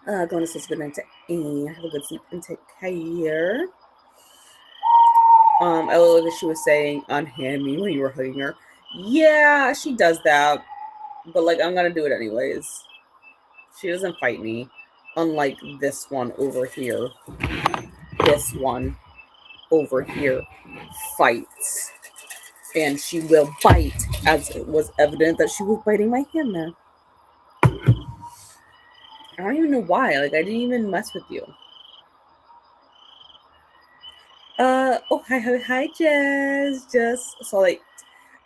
Going to sleep good night to Anne. Have a good sleep and take care. I look like she was saying unhand me when you were hugging her. Yeah, she does that. But like I'm gonna do it anyways. She doesn't fight me. Unlike this one over here. This one over here fights. And she will bite, as it was evident that she was biting my hand there. I don't even know why. Like, I didn't even mess with you. Oh, hi, Jess. Just saw, like,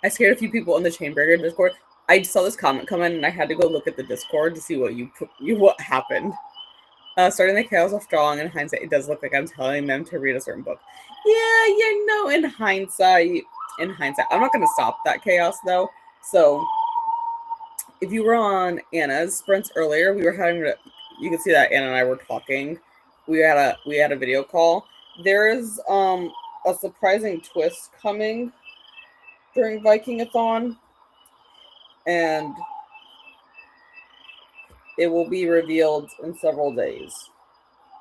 I scared a few people in the Chainbreaker Discord. I saw this comment come in, and I had to go look at the Discord to see what happened. Starting the chaos off strong. In hindsight, it does look like I'm telling them to read a certain book. Yeah, in hindsight, I'm not gonna stop that chaos though. So, if you were on Anna's sprints earlier, we were you could see that Anna and I were talking. We had a video call. There is a surprising twist coming during Vikingathon, and it will be revealed in several days.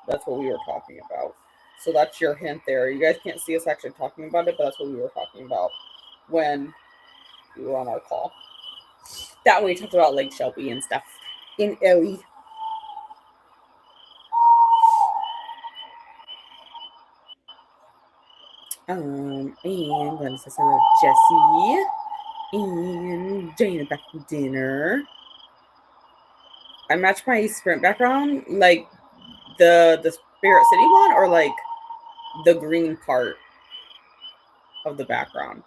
That's what we were talking about. So that's your hint there. You guys can't see us actually talking about it, but that's what we were talking about when we were on our call. That way we talked about like Shelby and stuff in Ellie. And then says hello, Jessie. And Jane back from dinner. I matched my sprint background, like the Spirit City one, or like the green part of the background.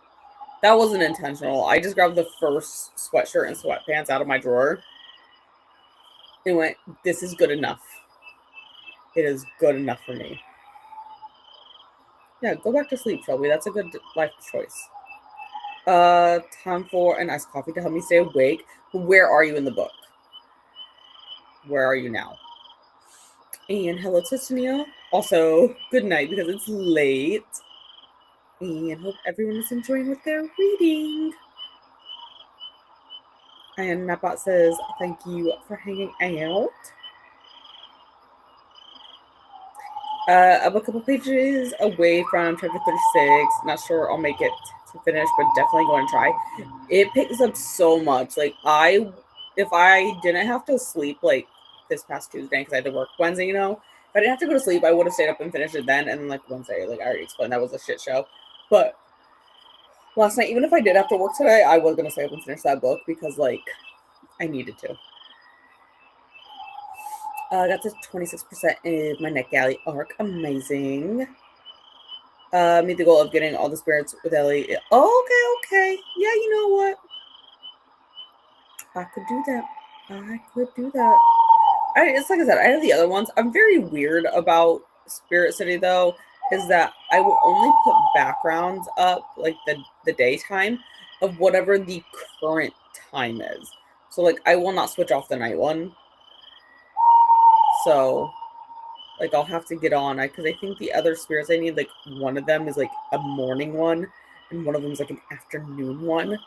That wasn't intentional. I just grabbed the first sweatshirt and sweatpants out of my drawer and went, this is good enough. It is good enough for me. Yeah, go back to sleep, Shelby. That's a good life choice. Time for an iced coffee to help me stay awake. Where are you in the book? Where are you now? And hello to Sunil. Also, good night because it's late. And hope everyone is enjoying what they're reading. And Mapbot says, thank you for hanging out. I'm a couple pages away from chapter 36. Not sure I'll make it to finish, but definitely going to try. It picks up so much. Like, if I didn't have to sleep, like, this past Tuesday, because I had to work Wednesday, you know, if I didn't have to go to sleep, I would have stayed up and finished it then. And, like, Wednesday, like, I already explained, that was a shit show. But last night, even if I did have to work today, I was going to stay up and finish that book because, like, I needed to. I got to 26% in my NetGalley arc. Amazing. Meet the goal of getting all the spirits with Ellie. Oh, okay. Yeah, you know what? I could do that. It's like I said, I have the other ones. I'm very weird about Spirit City, though, is that I will only put backgrounds up, like the daytime, of whatever the current time is. So, like, I will not switch off the night one. So, like, I'll have to get on, because I think the other spirits I need, like, one of them is, like, a morning one, and one of them is, like, an afternoon one.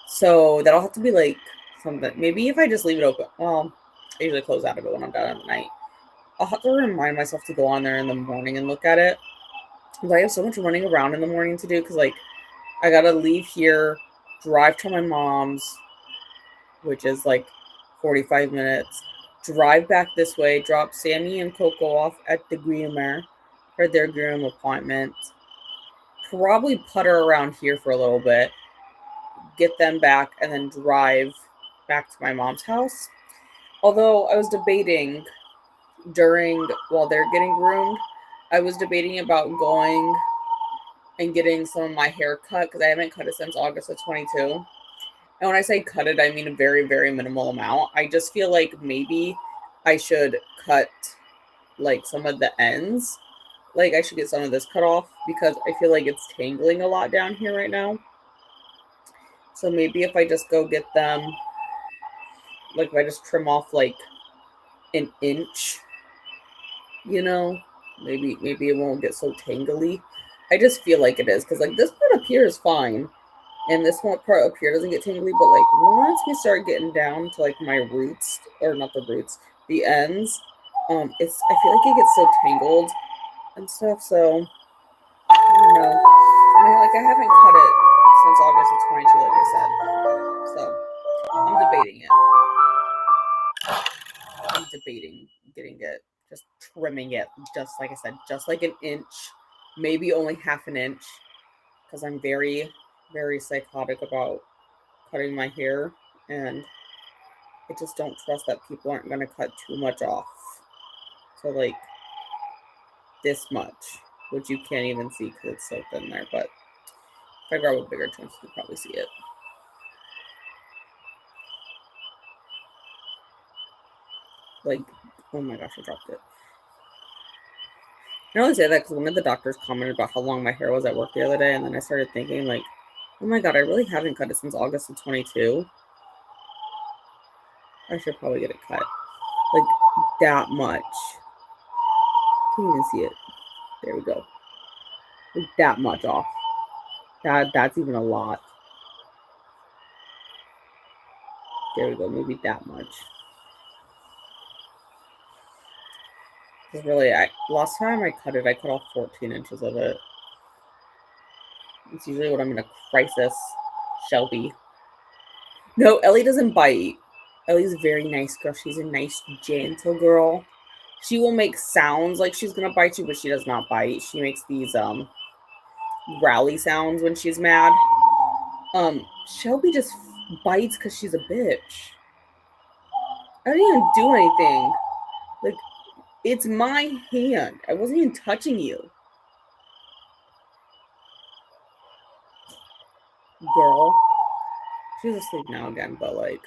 So, that'll have to be, like, something. Maybe if I just leave it open. Well, I usually close out of it when I'm done at night. I'll have to remind myself to go on there in the morning and look at it. But I have so much running around in the morning to do, because, like, I gotta leave here, drive to my mom's, which is, like, 45 minutes. Drive back this way, drop Sammy and Coco off at the groomer for their groom appointment. Probably putter around here for a little bit, get them back, and then drive back to my mom's house. Although I was debating while they're getting groomed, I was debating about going and getting some of my hair cut because I haven't cut it since August of 22. And when I say cut it, I mean a very, very minimal amount. I just feel like maybe I should cut, like, some of the ends. Like, I should get some of this cut off because I feel like it's tangling a lot down here right now. So maybe if I just go get them, like, if I just trim off, like, an inch, you know, maybe it won't get so tangly. I just feel like it is because, like, this part up here is fine. And this one part up here doesn't get tingly, but, like, once we start getting down to, like, my roots, or not the roots, the ends, I feel like it gets so tangled and stuff, so don't know. And I haven't cut it since August of 22, like I said. So I'm debating it. I'm debating getting it, just trimming it, just like I said, just like an inch, maybe only half an inch, because I'm very, very psychotic about cutting my hair, and I just don't trust that people aren't going to cut too much off. So, like, this much, which you can't even see because it's so thin there, but if I grab a bigger chunk, you can probably see it. Like, oh my gosh, I dropped it. I only say that because one of the doctors commented about how long my hair was at work the other day, and then I started thinking, like, oh my god, I really haven't cut it since August of 22. I should probably get it cut. Like, that much. Can't even see it. There we go. Like, that much off. That's even a lot. There we go, maybe that much. Because really, last time I cut it, I cut off 14 inches of it. It's usually when I'm in a crisis. Shelby. No, Ellie doesn't bite. Ellie's a very nice girl. She's a nice, gentle girl. She will make sounds like she's gonna bite you, but she does not bite. She makes these growly sounds when she's mad. Shelby just bites because she's a bitch. I didn't even do anything. Like, it's my hand. I wasn't even touching you. Girl. She's asleep now again, but like,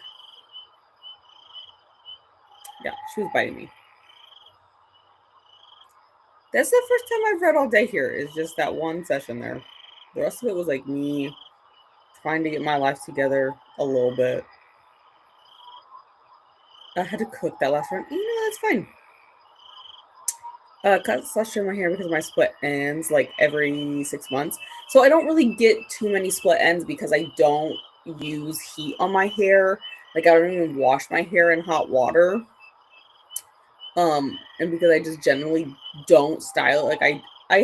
yeah, she was biting me. That's the first time I've read all day here, is just that one session there. The rest of it was like me trying to get my life together a little bit. I had to cook that last one. You know, that's fine. Cut slash trim my hair because my split ends like every 6 months. So I don't really get too many split ends because I don't use heat on my hair. Like, I don't even wash my hair in hot water. And because I just generally don't style it. Like, I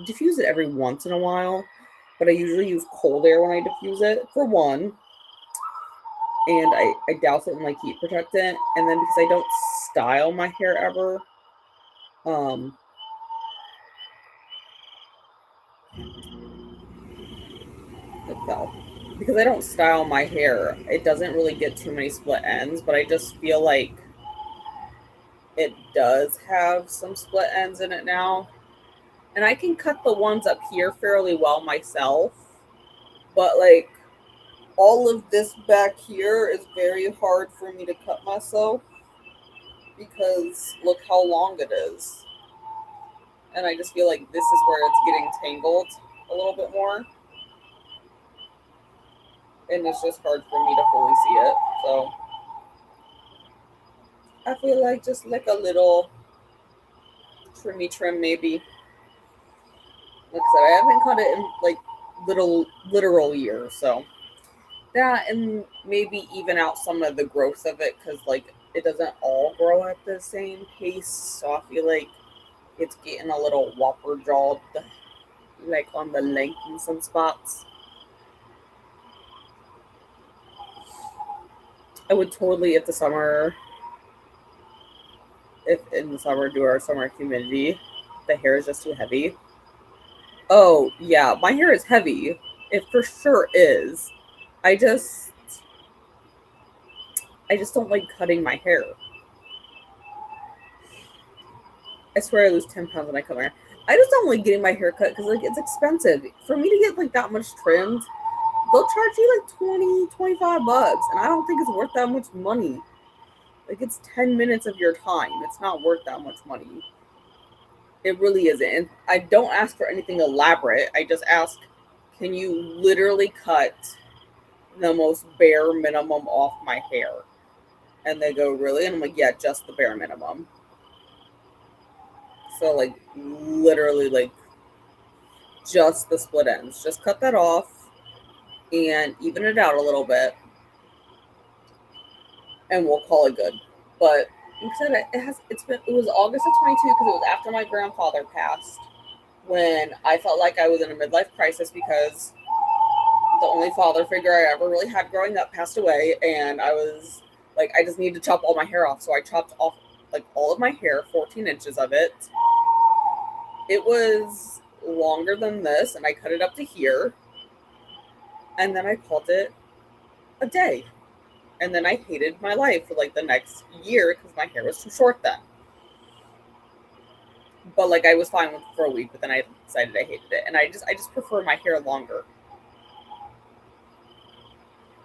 diffuse it every once in a while, but I usually use cold air when I diffuse it, for one. And I douse it in like heat protectant. And then because I don't style my hair ever, it fell. Because I don't style my hair, it doesn't really get too many split ends, but I just feel like it does have some split ends in it now. And I can cut the ones up here fairly well myself, but like, all of this back here is very hard for me to cut myself because look how long it is. And I just feel like this is where it's getting tangled a little bit more. And it's just hard for me to fully see it. So I feel like just like a little trim maybe. Like I said, I haven't cut it in like literal years. So that, and maybe even out some of the growth of it, because like it doesn't all grow at the same pace. So I feel like it's getting a little whopper jawed, like on the length in some spots. I would totally, if in the summer, do our summer humidity. The hair is just too heavy. Oh yeah, my hair is heavy. It for sure is. I just don't like cutting my hair. I swear I lose 10 pounds when I cut my hair. I just don't like getting my hair cut because like it's expensive. For me to get like that much trimmed, they'll charge you like 20-25 bucks, and I don't think it's worth that much money. Like, it's 10 minutes of your time. It's not worth that much money. It really isn't. And I don't ask for anything elaborate. I just ask, can you literally cut the most bare minimum off my hair? And they go, really? And I'm like, yeah, just the bare minimum. So, like, literally, like, just the split ends. Just cut that off and even it out a little bit, and we'll call it good. But like I said, it was August of 22 because it was after my grandfather passed when I felt like I was in a midlife crisis because the only father figure I ever really had growing up passed away, and I was like, I just need to chop all my hair off. So I chopped off like all of my hair, 14 inches of it. It was longer than this, and I cut it up to here, and then I called it a day. And then I hated my life for like the next year because my hair was too short then. But like I was fine with it for a week, but then I decided I hated it, and I just prefer my hair longer.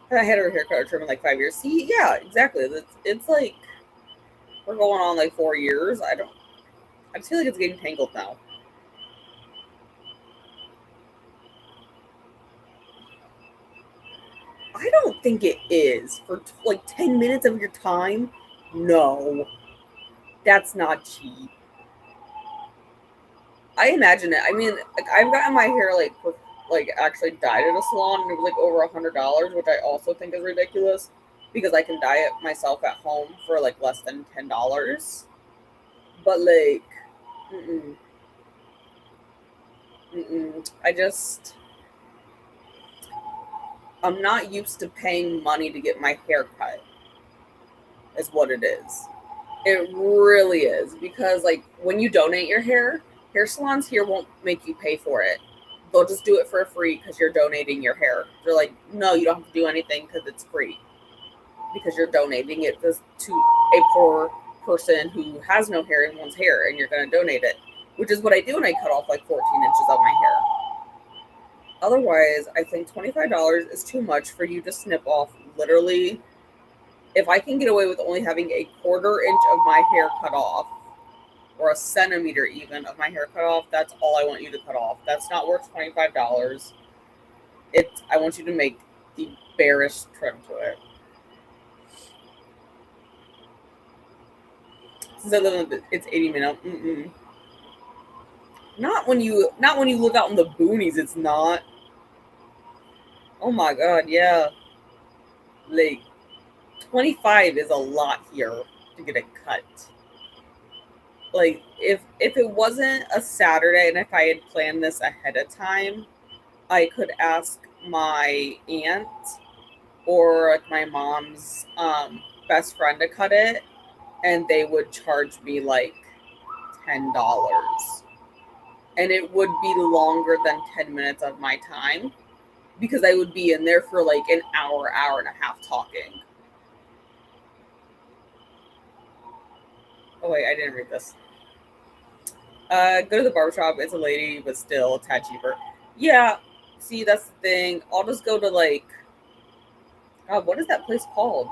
And I had her haircut or trim in like 5 years. See, yeah, exactly. It's like we're going on like 4 years. I just feel like it's getting tangled now. I don't think it is for like 10 minutes of your time. No, that's not cheap. I imagine it. I mean, like I've gotten my hair like actually dyed at a salon, and it was like over $100, which I also think is ridiculous because I can dye it myself at home for like less than $10. But like, mm-mm, mm-mm. I'm not used to paying money to get my hair cut. Is what it is. It really is because like when you donate your hair salons here won't make you pay for it. They'll just do it for free because you're donating your hair. They're like, no, you don't have to do anything because it's free because you're donating it to a poor person who has no hair and wants hair, and you're going to donate it, which is what I do when I cut off like 14 inches of my hair. Otherwise, I think $25 is too much for you to snip off literally. If I can get away with only having a quarter inch of my hair cut off, or a centimeter even of my hair cut off, that's all I want you to cut off. That's not worth $25. I want you to make the barest trim to it. Since I live in it's 80 minutes. Not when you live out in the boonies. It's not. Oh my god, yeah. Like 25 is a lot here to get it cut. Like if it wasn't a Saturday and if I had planned this ahead of time, I could ask my aunt or like my mom's best friend to cut it, and they would charge me like $10, and it would be longer than 10 minutes of my time because I would be in there for like an hour and a half talking. Oh wait, I didn't read this. Go to the barbershop. It's a lady, but still a tad cheaper. Yeah. See, that's the thing. I'll just go to like, God, what is that place called?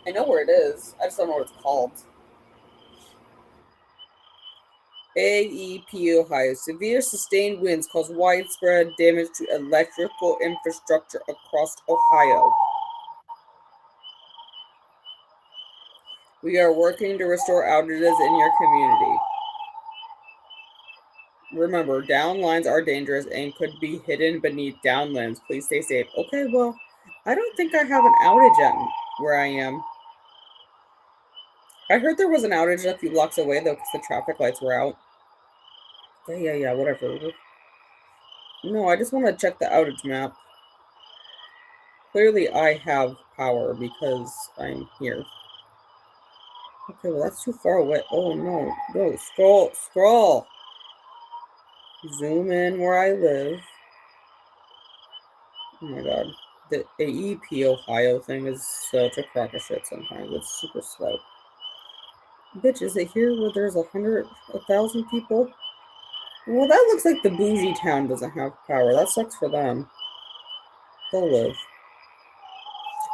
I know where it is. I just don't know what it's called. AEP, Ohio. Severe sustained winds cause widespread damage to electrical infrastructure across Ohio. We are working to restore outages in your community. Remember, down lines are dangerous and could be hidden beneath downlands. Please stay safe. Okay, well, I don't think I have an outage at where I am. I heard there was an outage a few blocks away, though, because the traffic lights were out. Yeah, whatever. No, I just want to check the outage map. Clearly, I have power because I'm here. Okay, well, that's too far away. Oh, no. No, scroll. Zoom in where I live. Oh my god. The AEP Ohio thing is such a crock of shit sometimes. It's super slow. Bitch, is it here where there's 1,000 people? Well, that looks like the bougie town doesn't have power. That sucks for them. They'll live.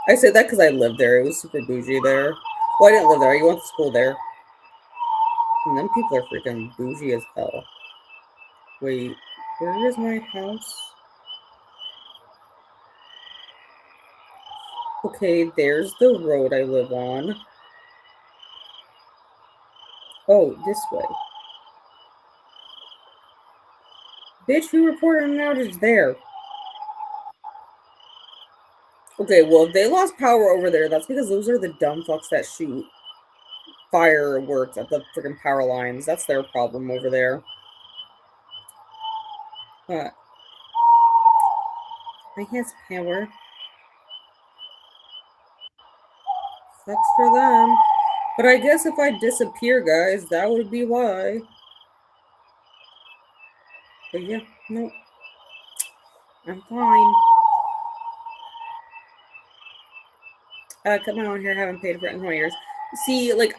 I say that because I lived there. It was super bougie there. Well, I didn't live there. I went to school there. And then people are freaking bougie as hell. Wait, where is my house? Okay, there's the road I live on. Oh, this way. Bitch, we reported an outage there. Okay, well, if they lost power over there, that's because those are the dumb fucks that shoot fireworks at the freaking power lines. That's their problem over there. But I has power. Sucks for them. But I guess if I disappear, guys, that would be why. But yeah, no. I'm fine. Come on here, haven't paid for it in 20 years. See, like,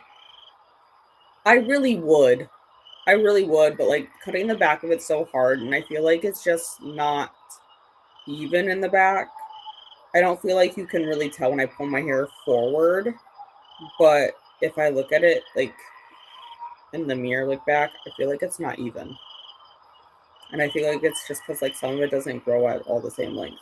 I really would. But like cutting the back of it's so hard, and I feel like it's just not even in the back. I don't feel like you can really tell when I pull my hair forward, but if I look at it like in the mirror, like back, I feel like it's not even. And I feel like it's just because like some of it doesn't grow at all the same length.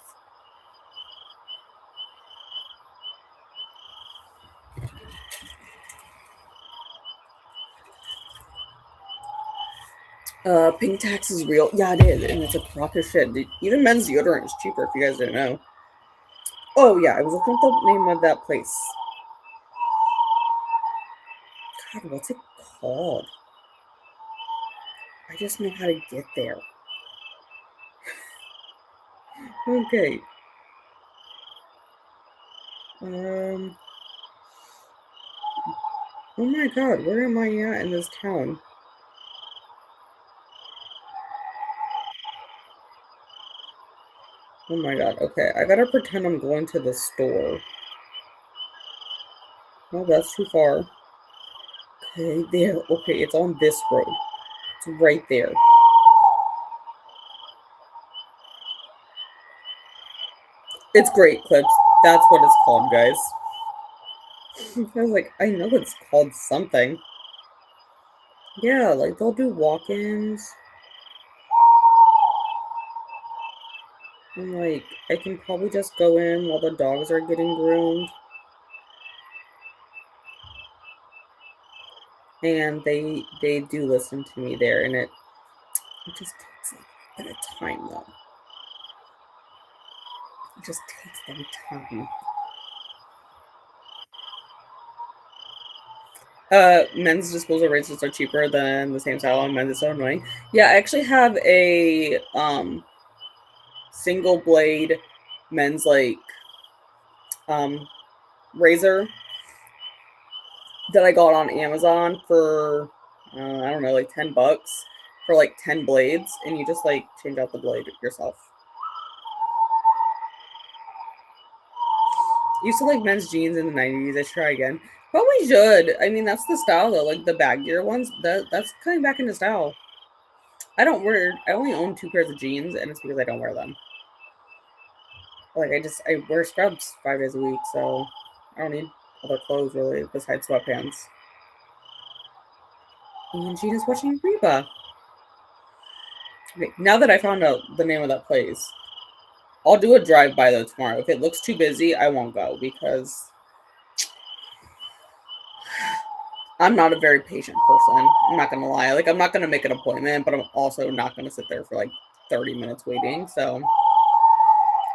Pink tax is real. Yeah, it is, and it's a crock of shit. Even men's deodorant is cheaper if you guys didn't know. Oh yeah, I was looking at the name of that place. God, what's it called? I just know how to get there. Okay. Oh my god, where am I at in this town? Oh my god, okay. I gotta pretend I'm going to the store. No, that's too far. Okay, there. Okay, it's on this road. It's right there. It's Great Clips. That's what it's called, guys. I was like, I know it's called something. Yeah, like they'll do walk-ins. And like, I can probably just go in while the dogs are getting groomed. And they do listen to me there, and it just takes a bit of time though. It just takes them time. Men's disposal rates are cheaper than the same style on men's. It's so annoying. Yeah, I actually have a single blade men's like razor that I got on Amazon for I don't know, like $10 for like 10 blades, and you just like change out the blade yourself. Used to like men's jeans in the 90s. I should try again. Probably should. I mean, that's the style though. Like the baggier ones, that's coming back into style. I only own 2 pairs of jeans, and it's because I don't wear them. Like I wear scrubs 5 days a week, so I don't need other clothes really besides sweatpants. And Gina's watching Reba. Okay, now that I found out the name of that place, I'll do a drive-by though tomorrow. If it looks too busy, I won't go because I'm not a very patient person. I'm not gonna lie. Like I'm not gonna make an appointment, but I'm also not gonna sit there for like 30 minutes waiting. So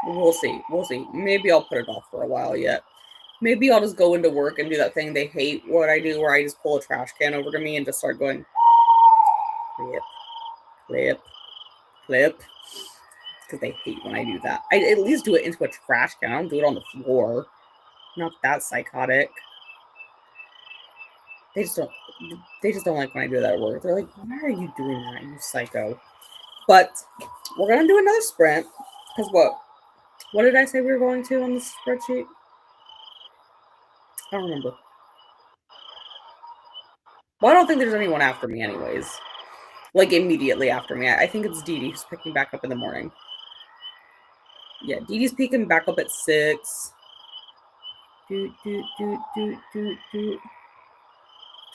we'll see. We'll see. Maybe I'll put it off for a while yet. Maybe I'll just go into work and do that thing they hate what I do, where I just pull a trash can over to me and just start going clip, clip, clip. Because they hate when I do that. I at least do it into a trash can. I don't do it on the floor. Not that psychotic. They just don't like when I do that at work. They're like, why are you doing that, you psycho? But we're gonna do another sprint. Because what did I say we were going to on this spreadsheet? I don't remember. Well, I don't think there's anyone after me anyways. Like immediately after me. I think it's Dee Dee who's picking back up in the morning. Yeah, Dee Dee's picking back up at 6. To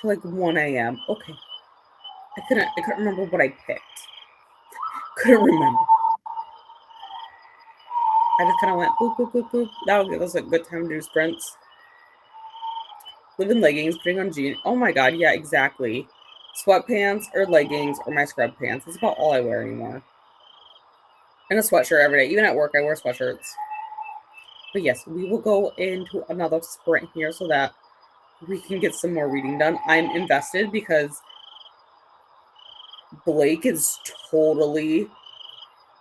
like 1 a.m. Okay. I couldn't remember what I picked. Couldn't remember. I just kind of went boop, boop, boop, boop. That'll give us a good time to do sprints. Live in leggings, putting on jeans. Oh my god, yeah, exactly. Sweatpants or leggings or my scrub pants. That's about all I wear anymore. And a sweatshirt every day. Even at work, I wear sweatshirts. But yes, we will go into another sprint here so that we can get some more reading done. I'm invested because Blake is totally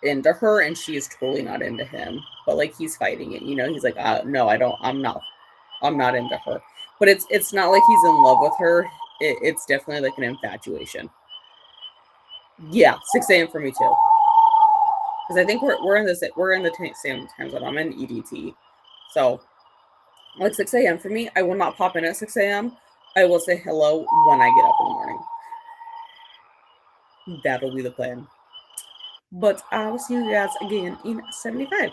into her and she is totally not into him. But like he's fighting it, he's like, no, I'm not into her. But it's not like he's in love with her. It's definitely like an infatuation. Yeah, 6 a.m. for me too. Because I think we're in the same time zone. I'm in EDT, so like 6 a.m. for me. I will not pop in at 6 a.m. I will say hello when I get up in the morning. That'll be the plan. But I will see you guys again in 75.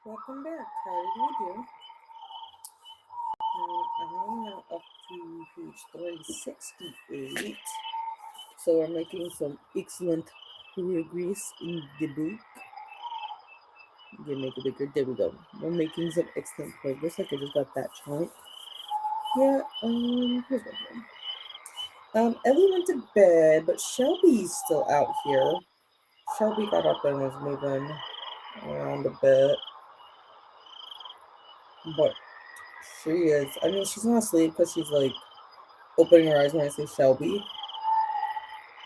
Welcome back. How are you doing? I'm now up to page 368. So we're making some excellent progress in the book. Didn't make it bigger. There we go. We're making some excellent progress. Like I just got that chart. Yeah, here's one thing. Ellie went to bed, but Shelby's still out here. Shelby got up and was moving around a bit. But she is, I mean, she's not asleep because she's like opening her eyes when I say Shelby.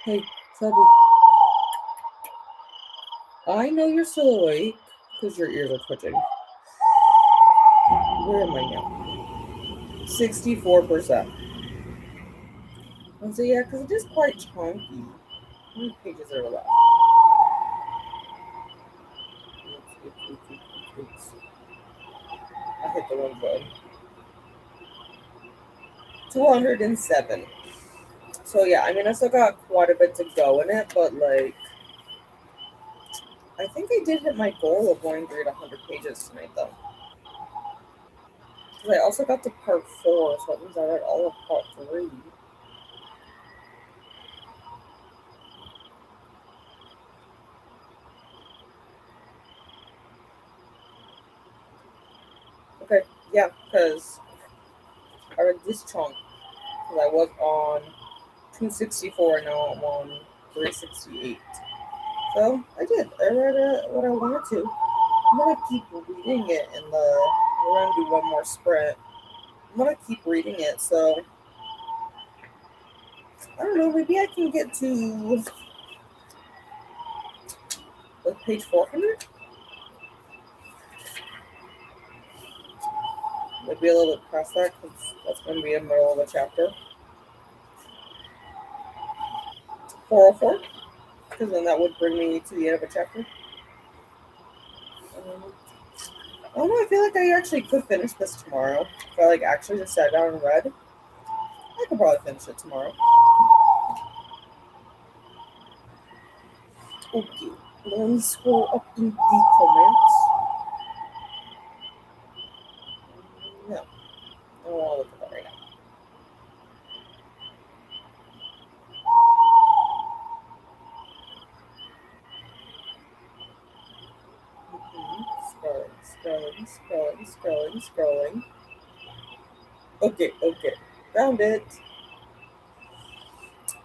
Hey, Shelby. I know you're still awake because your ears are twitching. Where am I now? 64%. And so yeah, because it is quite chunky. How many pages are left? Oops. I hit the wrong button. 207. So yeah, I mean, I still got quite a bit to go in it, but like, I think I did hit my goal of going through 100 pages tonight, though. Because I also got to part 4, so that means I read all of part 3. Okay, yeah, because I read this chunk, because I was on 264, and now I'm on 368. So I did. I read what I wanted to. I'm gonna keep reading it in the. We're gonna do one more sprint. I'm gonna keep reading it, so I don't know. Maybe I can get to like page 400. Maybe a little bit past that because that's gonna be in the middle of a chapter. 404, because then that would bring me to the end of a chapter. I don't know. I feel like I actually could finish this tomorrow. If I like actually just sat down and read, I could probably finish it tomorrow. Okay, let me scroll up in the comments. No, I don't want to look at that right now. Scrolling. Okay. Found it.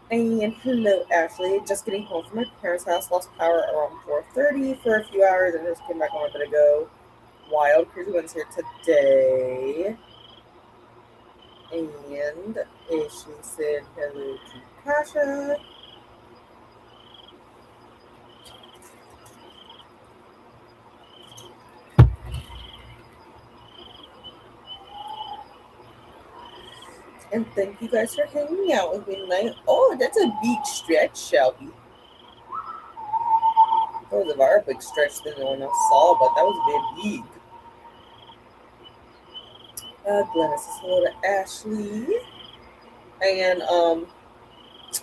And hello, Ashley. Just getting home from my parents' house. Lost power around 4:30 for a few hours and just came back on a bit ago. Wild Crazy One's here today. And Ashley said hello to Kasha. And thank you guys for hanging out with me tonight. Oh, that's a big stretch, Shelby. That was a very big stretch than no one else saw, but that was very big. Glennis says hello to Ashley. And I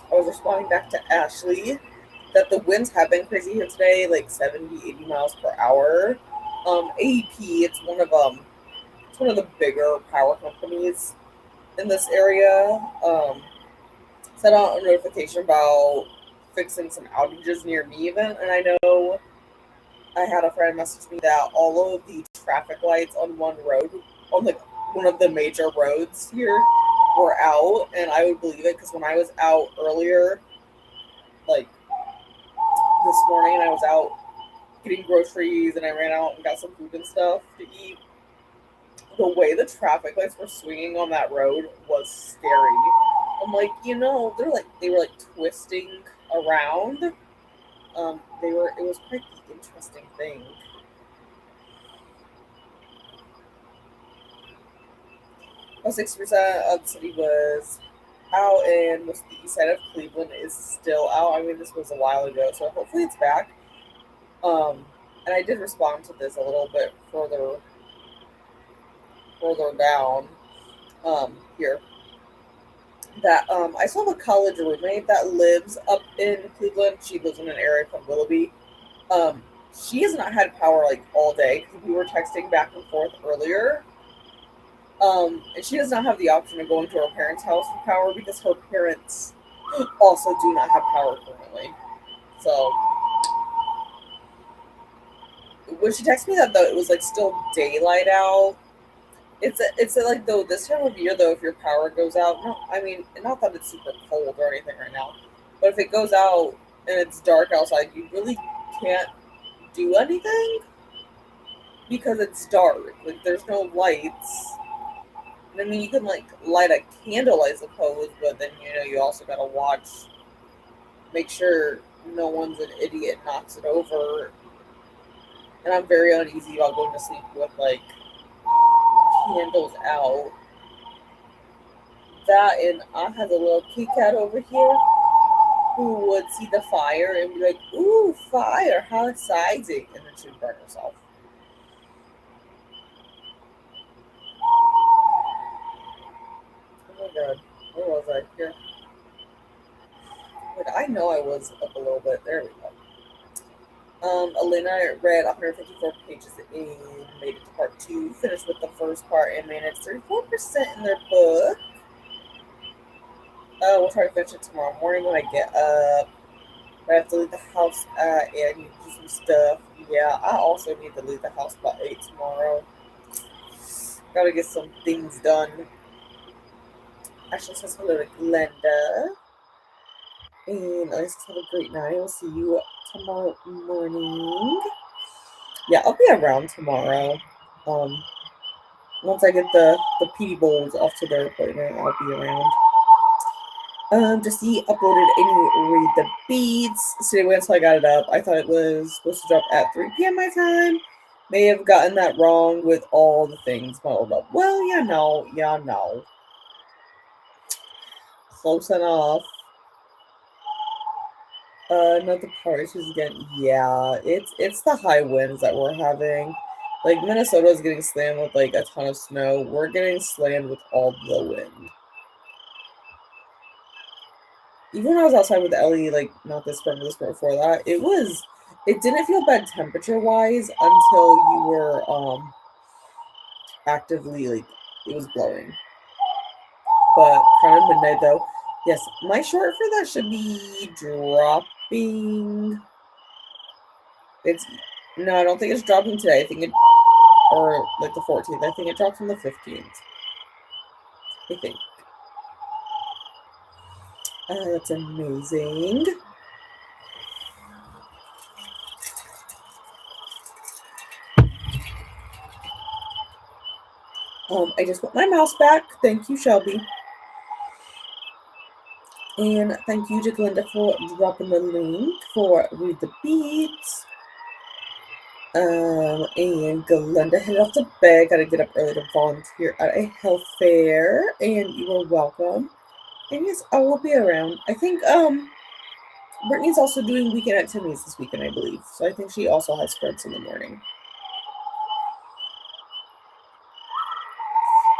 was responding back to Ashley that the winds have been crazy here today, like 70, 80 miles per hour. AEP, it's one of the bigger power companies in this area. Sent out a notification about fixing some outages near me even, and I know I had a friend message me that all of the traffic lights on one road, on like one of the major roads here, were out, and I would believe it because when I was out earlier, like this morning, I was out getting groceries and I ran out and got some food and stuff to eat. The way the traffic lights were swinging on that road was scary. I'm like, they were like twisting around. It was quite the interesting thing. 6% of the city was out, and most of the east side of Cleveland is still out. I mean, this was a while ago, so hopefully it's back. And I did respond to this a little bit further down here. That I still have a college roommate that lives up in Cleveland. She lives in an area called Willoughby. Um, she has not had power like all day because we were texting back and forth earlier. And she does not have the option of going to her parents' house for power because her parents also do not have power currently. So when she texted me that though, it was like still daylight out. It's like though this time of year though, if your power goes out, no, I mean not that it's super cold or anything right now, but if it goes out and it's dark outside, you really can't do anything because it's dark. Like there's no lights. And I mean you can like light a candle, I suppose, but then you also gotta watch, make sure no one's an idiot knocks it over. And I'm very uneasy about going to sleep with like candles out. That and I have a little kitty cat over here who would see the fire and be like, "Ooh, fire! How exciting!" And then she'd burn herself. Oh my god, where was I? Here. Wait, I know I was up a little bit. There we go. Elena read 154 pages and made it to part two. Finished with the first part and managed 34% in their book. We'll try to finish it tomorrow morning when I get up. I have to leave the house and need to do some stuff. Yeah, I also need to leave the house by 8 tomorrow. Gotta get some things done. Ashley says hello to Glenda. And I just have a great night. I'll see you tomorrow morning. Yeah, I'll be around tomorrow. Um, Once I get the PD bowls off to their appointment, I'll be around. Just see uploaded any read the beats. Today wait until I got it up. I thought it was supposed to drop at 3 p.m. my time. May have gotten that wrong with all the things muddled up. Well, no. Close enough. Not the power issues again. Yeah, it's the high winds that we're having. Like Minnesota is getting slammed with like a ton of snow. We're getting slammed with all the wind. Even when I was outside with Ellie, like not this spring, but this spring before that, it didn't feel bad temperature wise until you were actively like it was blowing. But kind of midnight though. Yes, my short for that should be dropping. It's no, I don't think it's dropping today. I think it or like the 14th. I think it drops on the 15th. I think. That's amazing. I just want my mouse back. Thank you, Shelby. And thank you to Glenda for dropping the link for Read the Beats. And Glenda headed off to bed. Gotta get up early to volunteer at a health fair. And you are welcome. And yes, I will be around. I think Brittany's also doing weekend activities this weekend, I believe. So I think she also has sprints in the morning.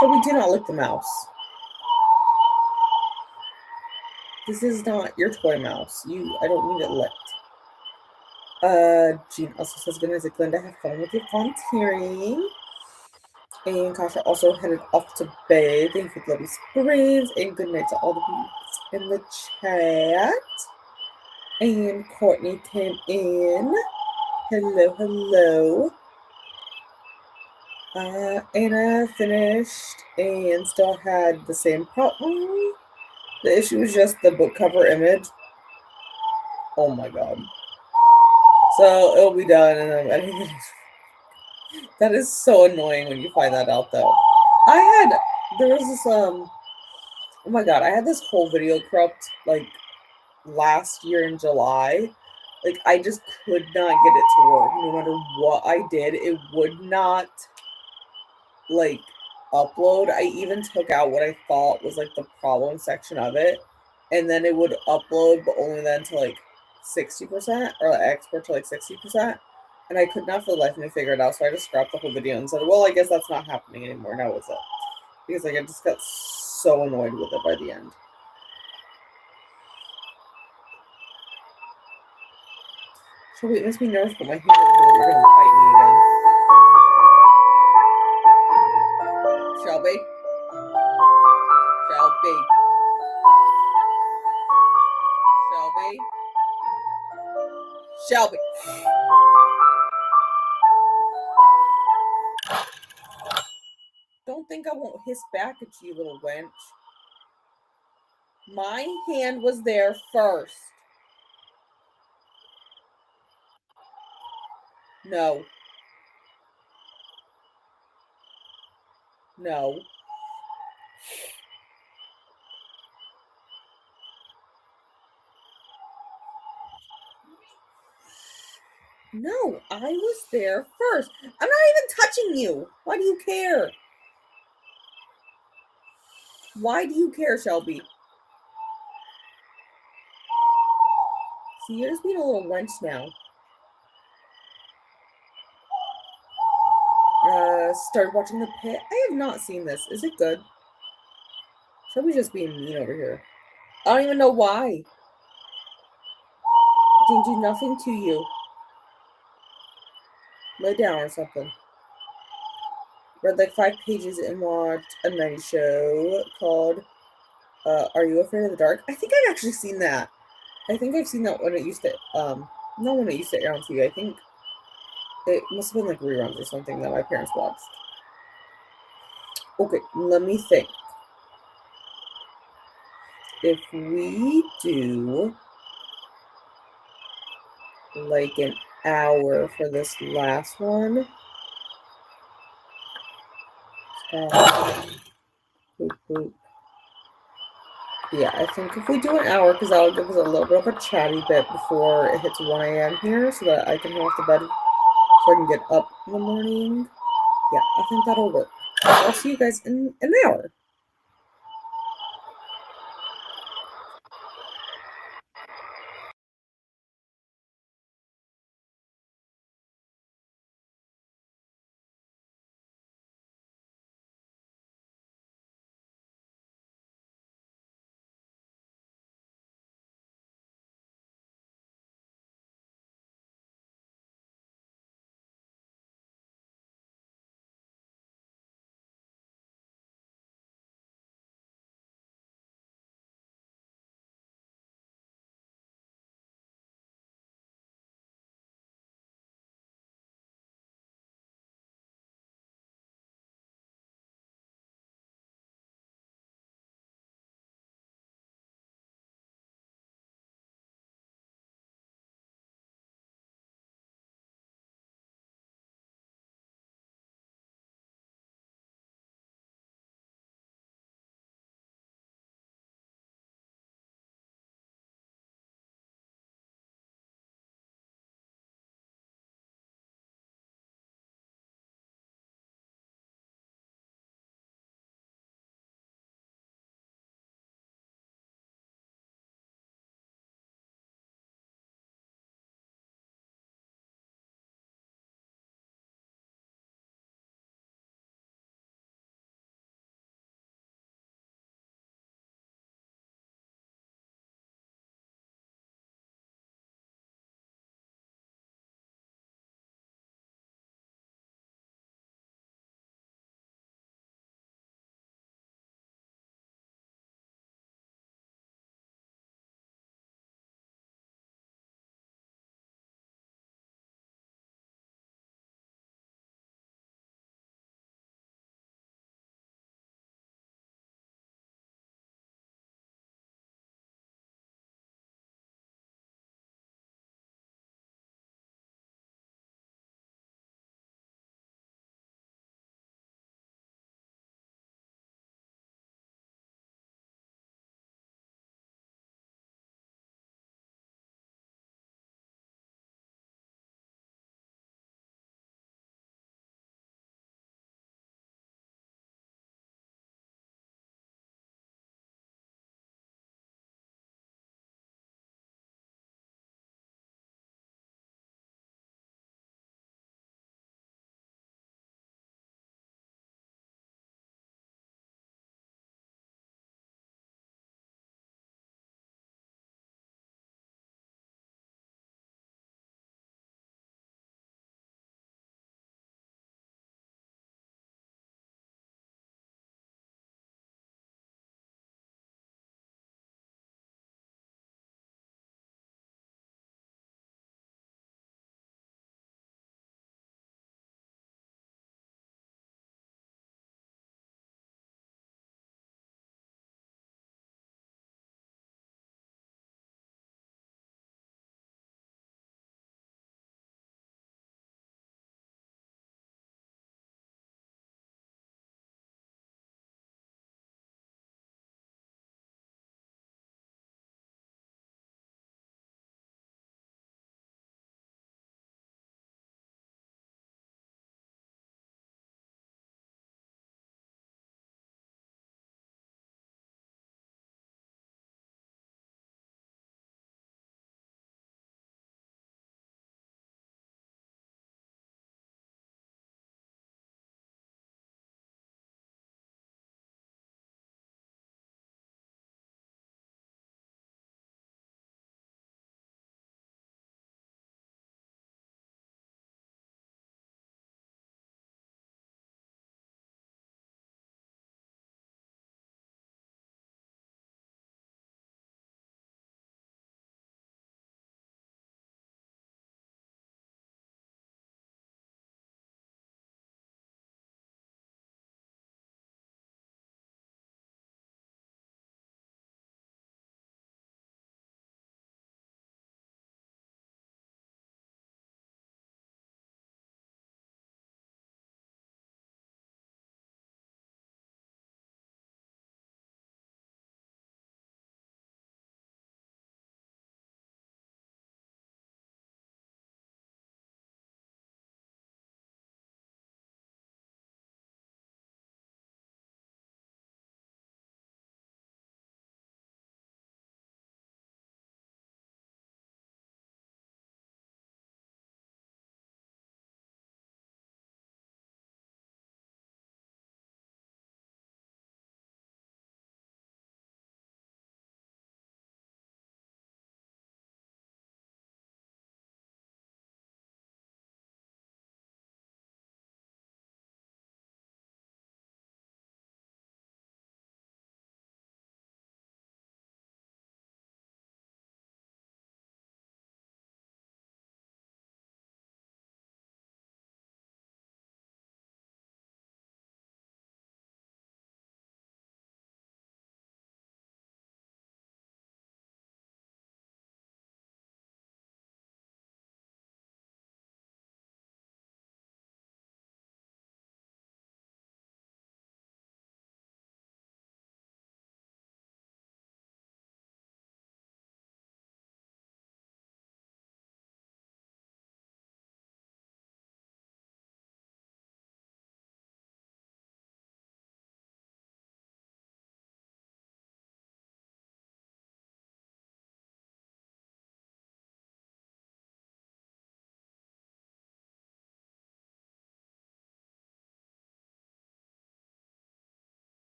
So we do not lick the mouse. This is not your toy mouse. I don't need it licked. Jean also says good night to Glenda. Have fun with your volunteering. And Kasha also headed off to bed. Thank you for lovely sprays. And good night to all the beats in the chat. And Courtney came in. Hello. Anna finished and still had the same problem. The issue was just the book cover image. Oh my god. So it'll be done and I'm editing it. That is so annoying when you find that out though. There was this oh my god, I had this whole video corrupt like last year in July. Like I just could not get it to work. No matter what I did, it would not like upload. I even took out what I thought was like the problem section of it, and then it would upload, but only then to like 60% or like export to like 60%. And I could not for the life of me figure it out, so I just scrapped the whole video and said, "Well, I guess that's not happening anymore." Now is it? Because like I just got so annoyed with it by the end. So it makes me nervous to put my hand over here. You're gonna fight me again. Shelby? Shelby? Shelby? Shelby! Don't think I won't hiss back at you, little wench. My hand was there first. No. No. No, I was there first. I'm not even touching you. Why do you care? Why do you care, Shelby? See, you're just being a little wench now. Started watching The Pit. I have not seen this. Is it good? Shelby's just being mean over here. I don't even know why. Didn't do nothing to you. Lay down or something. Read like 5 pages and watched a night show called Are You Afraid of the Dark? I think I've actually seen that. I think I've seen that when it used to not when it used to air on TV. I think it must have been like reruns or something that my parents watched. Okay, let me think. If we do like an hour for this last one. Boop, boop. Yeah, I think if we do an hour, because that'll give us a little bit of a chatty bit before it hits 1 a.m. here, so that I can go off to bed so I can get up in the morning. Yeah, I think that'll work. I'll see you guys in an hour.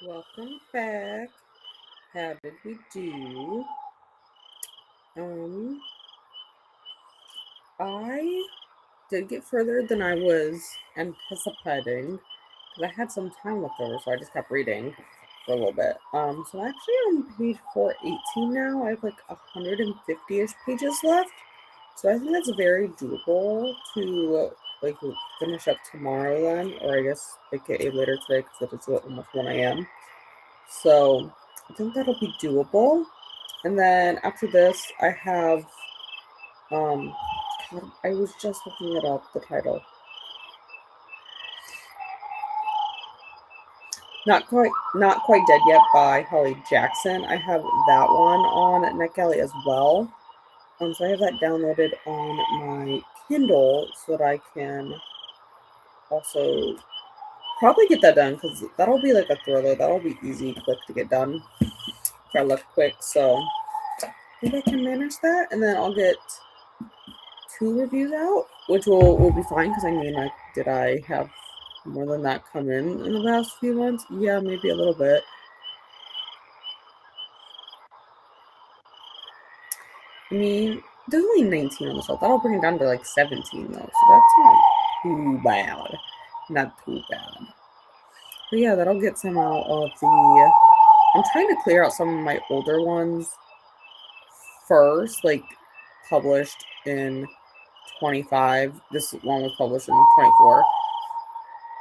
Welcome back. How did we do? I did get further than I was anticipating because I had some time left over, so I just kept reading for a little bit. So I'm actually on page 418 now. I have like 150-ish pages left, so I think that's very doable to like finish up tomorrow then, or I guess aka later today because it is almost 1 a.m. So I think that'll be doable. And then after this, I have um, God, I was just looking it up, the title. Not Quite Dead Yet by Holly Jackson. I have that one on NetGalley as well. So I have that downloaded on my Kindle so that I can also probably get that done because that'll be like a thriller. That'll be easy, quick to get done if I look quick. So I think I can manage that, and then I'll get 2 reviews out, which will be fine because I mean, like, did I have more than that come in the past few months? Yeah, maybe a little bit. I mean, there's only 19 on the shelf. That'll bring it down to like 17 though, so that's not too bad. Not too bad. But yeah, that'll get some out of the. I'm trying to clear out some of my older ones first, like published in 25. This one was published in 24.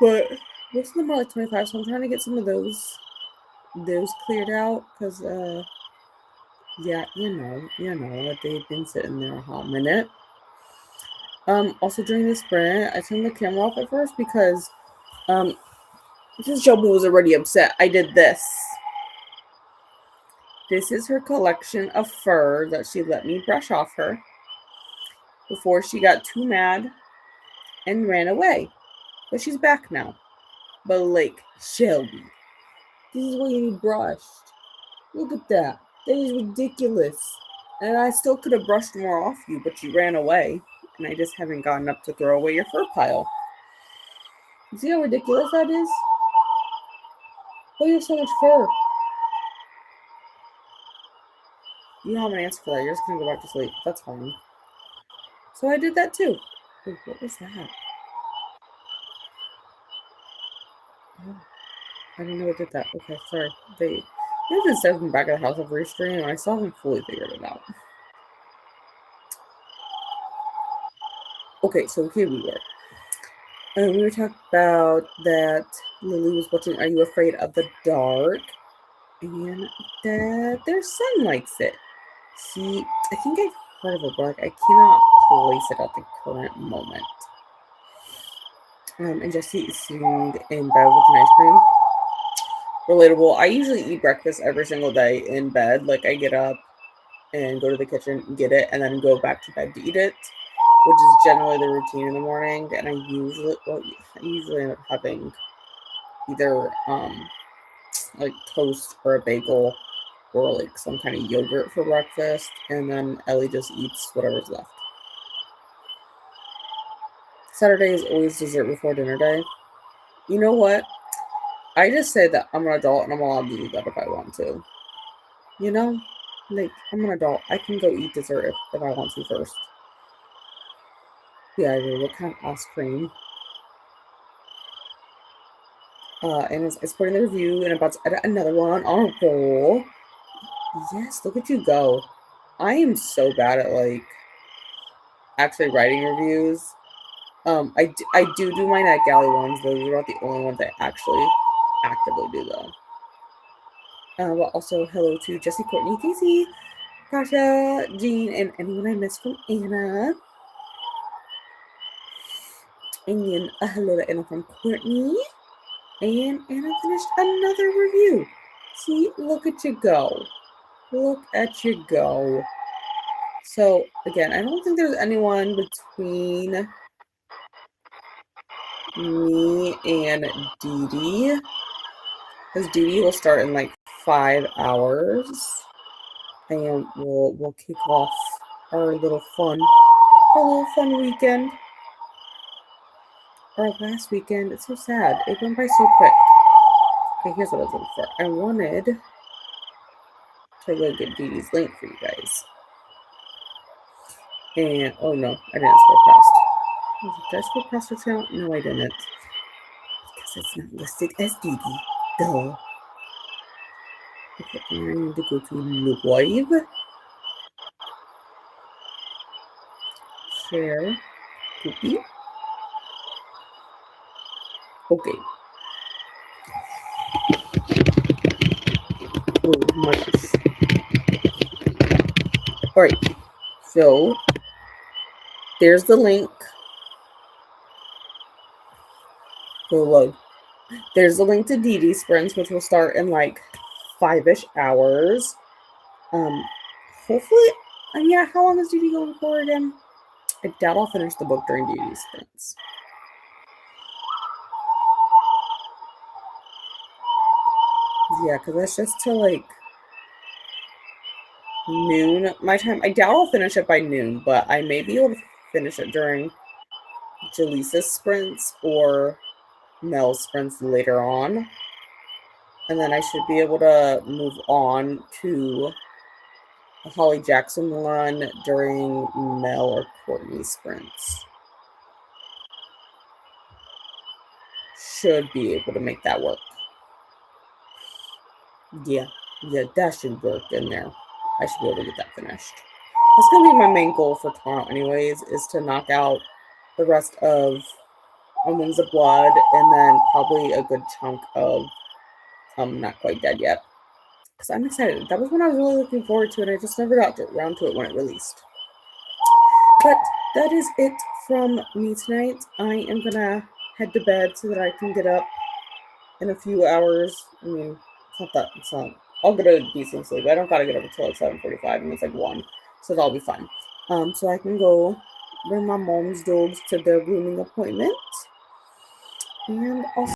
But most of them are like 25, so I'm trying to get some of those cleared out because yeah, that they've been sitting there a hot minute. Also during the sprint, I turned the camera off at first because since Jobu was already upset, I did this. This is her collection of fur that she let me brush off her before she got too mad and ran away. But she's back now. But like, Shelby, this is what you need brushed. Look at that. That is ridiculous. And I still could have brushed more off you, but you ran away. And I just haven't gotten up to throw away your fur pile. You see how ridiculous that is? Why do you have so much fur? You don't have an answer for that. You're just going to go back to sleep. That's fine. So I did that too. Wait, what was that? Oh, I didn't know it did that. Okay, sorry. They've been stepping back at the house every stream, and I still haven't fully figured it out. Okay, so here we were. We were talking about that Lily was watching Are You Afraid of the Dark? And that their son likes it. See, I think I've heard of it, but like, I cannot place it at the current moment. And Jesse is sitting in bed with an ice cream. Relatable. I usually eat breakfast every single day in bed. Like, I get up and go to the kitchen, get it, and then go back to bed to eat it, which is generally the routine in the morning. And I usually end up having either like toast or a bagel or like some kind of yogurt for breakfast, and then Ellie just eats whatever's left. Saturday is always dessert before dinner day. You know what? I just said that I'm an adult and I'm allowed to do that if I want to. You know? Like, I'm an adult. I can go eat dessert if I want to first. Yeah, I do. What kind of ice cream? And it's putting the review and about to edit another one on a roll. Yes, look at you go. I am so bad at like actually writing reviews. I do my NetGalley ones. Those are about the only ones I actually actively do though. But also hello to Jesse, Courtney, Casey, Kasha, Jean, and anyone I missed from Anna. And then a hello to Anna from Courtney. And Anna finished another review. See, look at you go. Look at you go. So again, I don't think there's anyone between me and Dee Dee, because Dee Dee will start in like 5 hours, and we'll kick off our little fun weekend. Our last weekend. It's so sad. It went by so quick. Okay, here's what I was looking for. I wanted to go get Dee Dee's link for you guys. And, oh no, I didn't scroll past. Did I scroll past her account? No, I didn't. Because it's not listed as Dee Dee. Duh. Okay, and I need to go to live. Share. Copy. Okay. Oh my gosh. Alright. So, there's the link. Go load. There's the link to Dee Dee sprints, which will start in like 5-ish hours. Hopefully, yeah, how long is Dee Dee going for again? I doubt I'll finish the book during Dee Dee's sprints. Yeah, because that's just till like noon my time. I doubt I'll finish it by noon, but I may be able to finish it during Jaleesa's sprints or Mel's sprints later on. And then I should be able to move on to a Holly Jackson run during Mel or Courtney's sprints. Should be able to make that work. Yeah, that should work in there. I should be able to get that finished. That's going to be my main goal for tomorrow anyways, is to knock out the rest of Wings of Blood and then probably a good chunk of Not Quite Dead Yet. Because I'm excited. That was one I was really looking forward to, and I just never got around to it when it released. But that is it from me tonight. I am going to head to bed so that I can get up in a few hours. I mean, it's not. I'll get a decent sleep. I don't gotta get up until like 7:45, and it's like 1, so that'll be fine. So I can go bring my mom's dogs to their grooming appointment, and I'll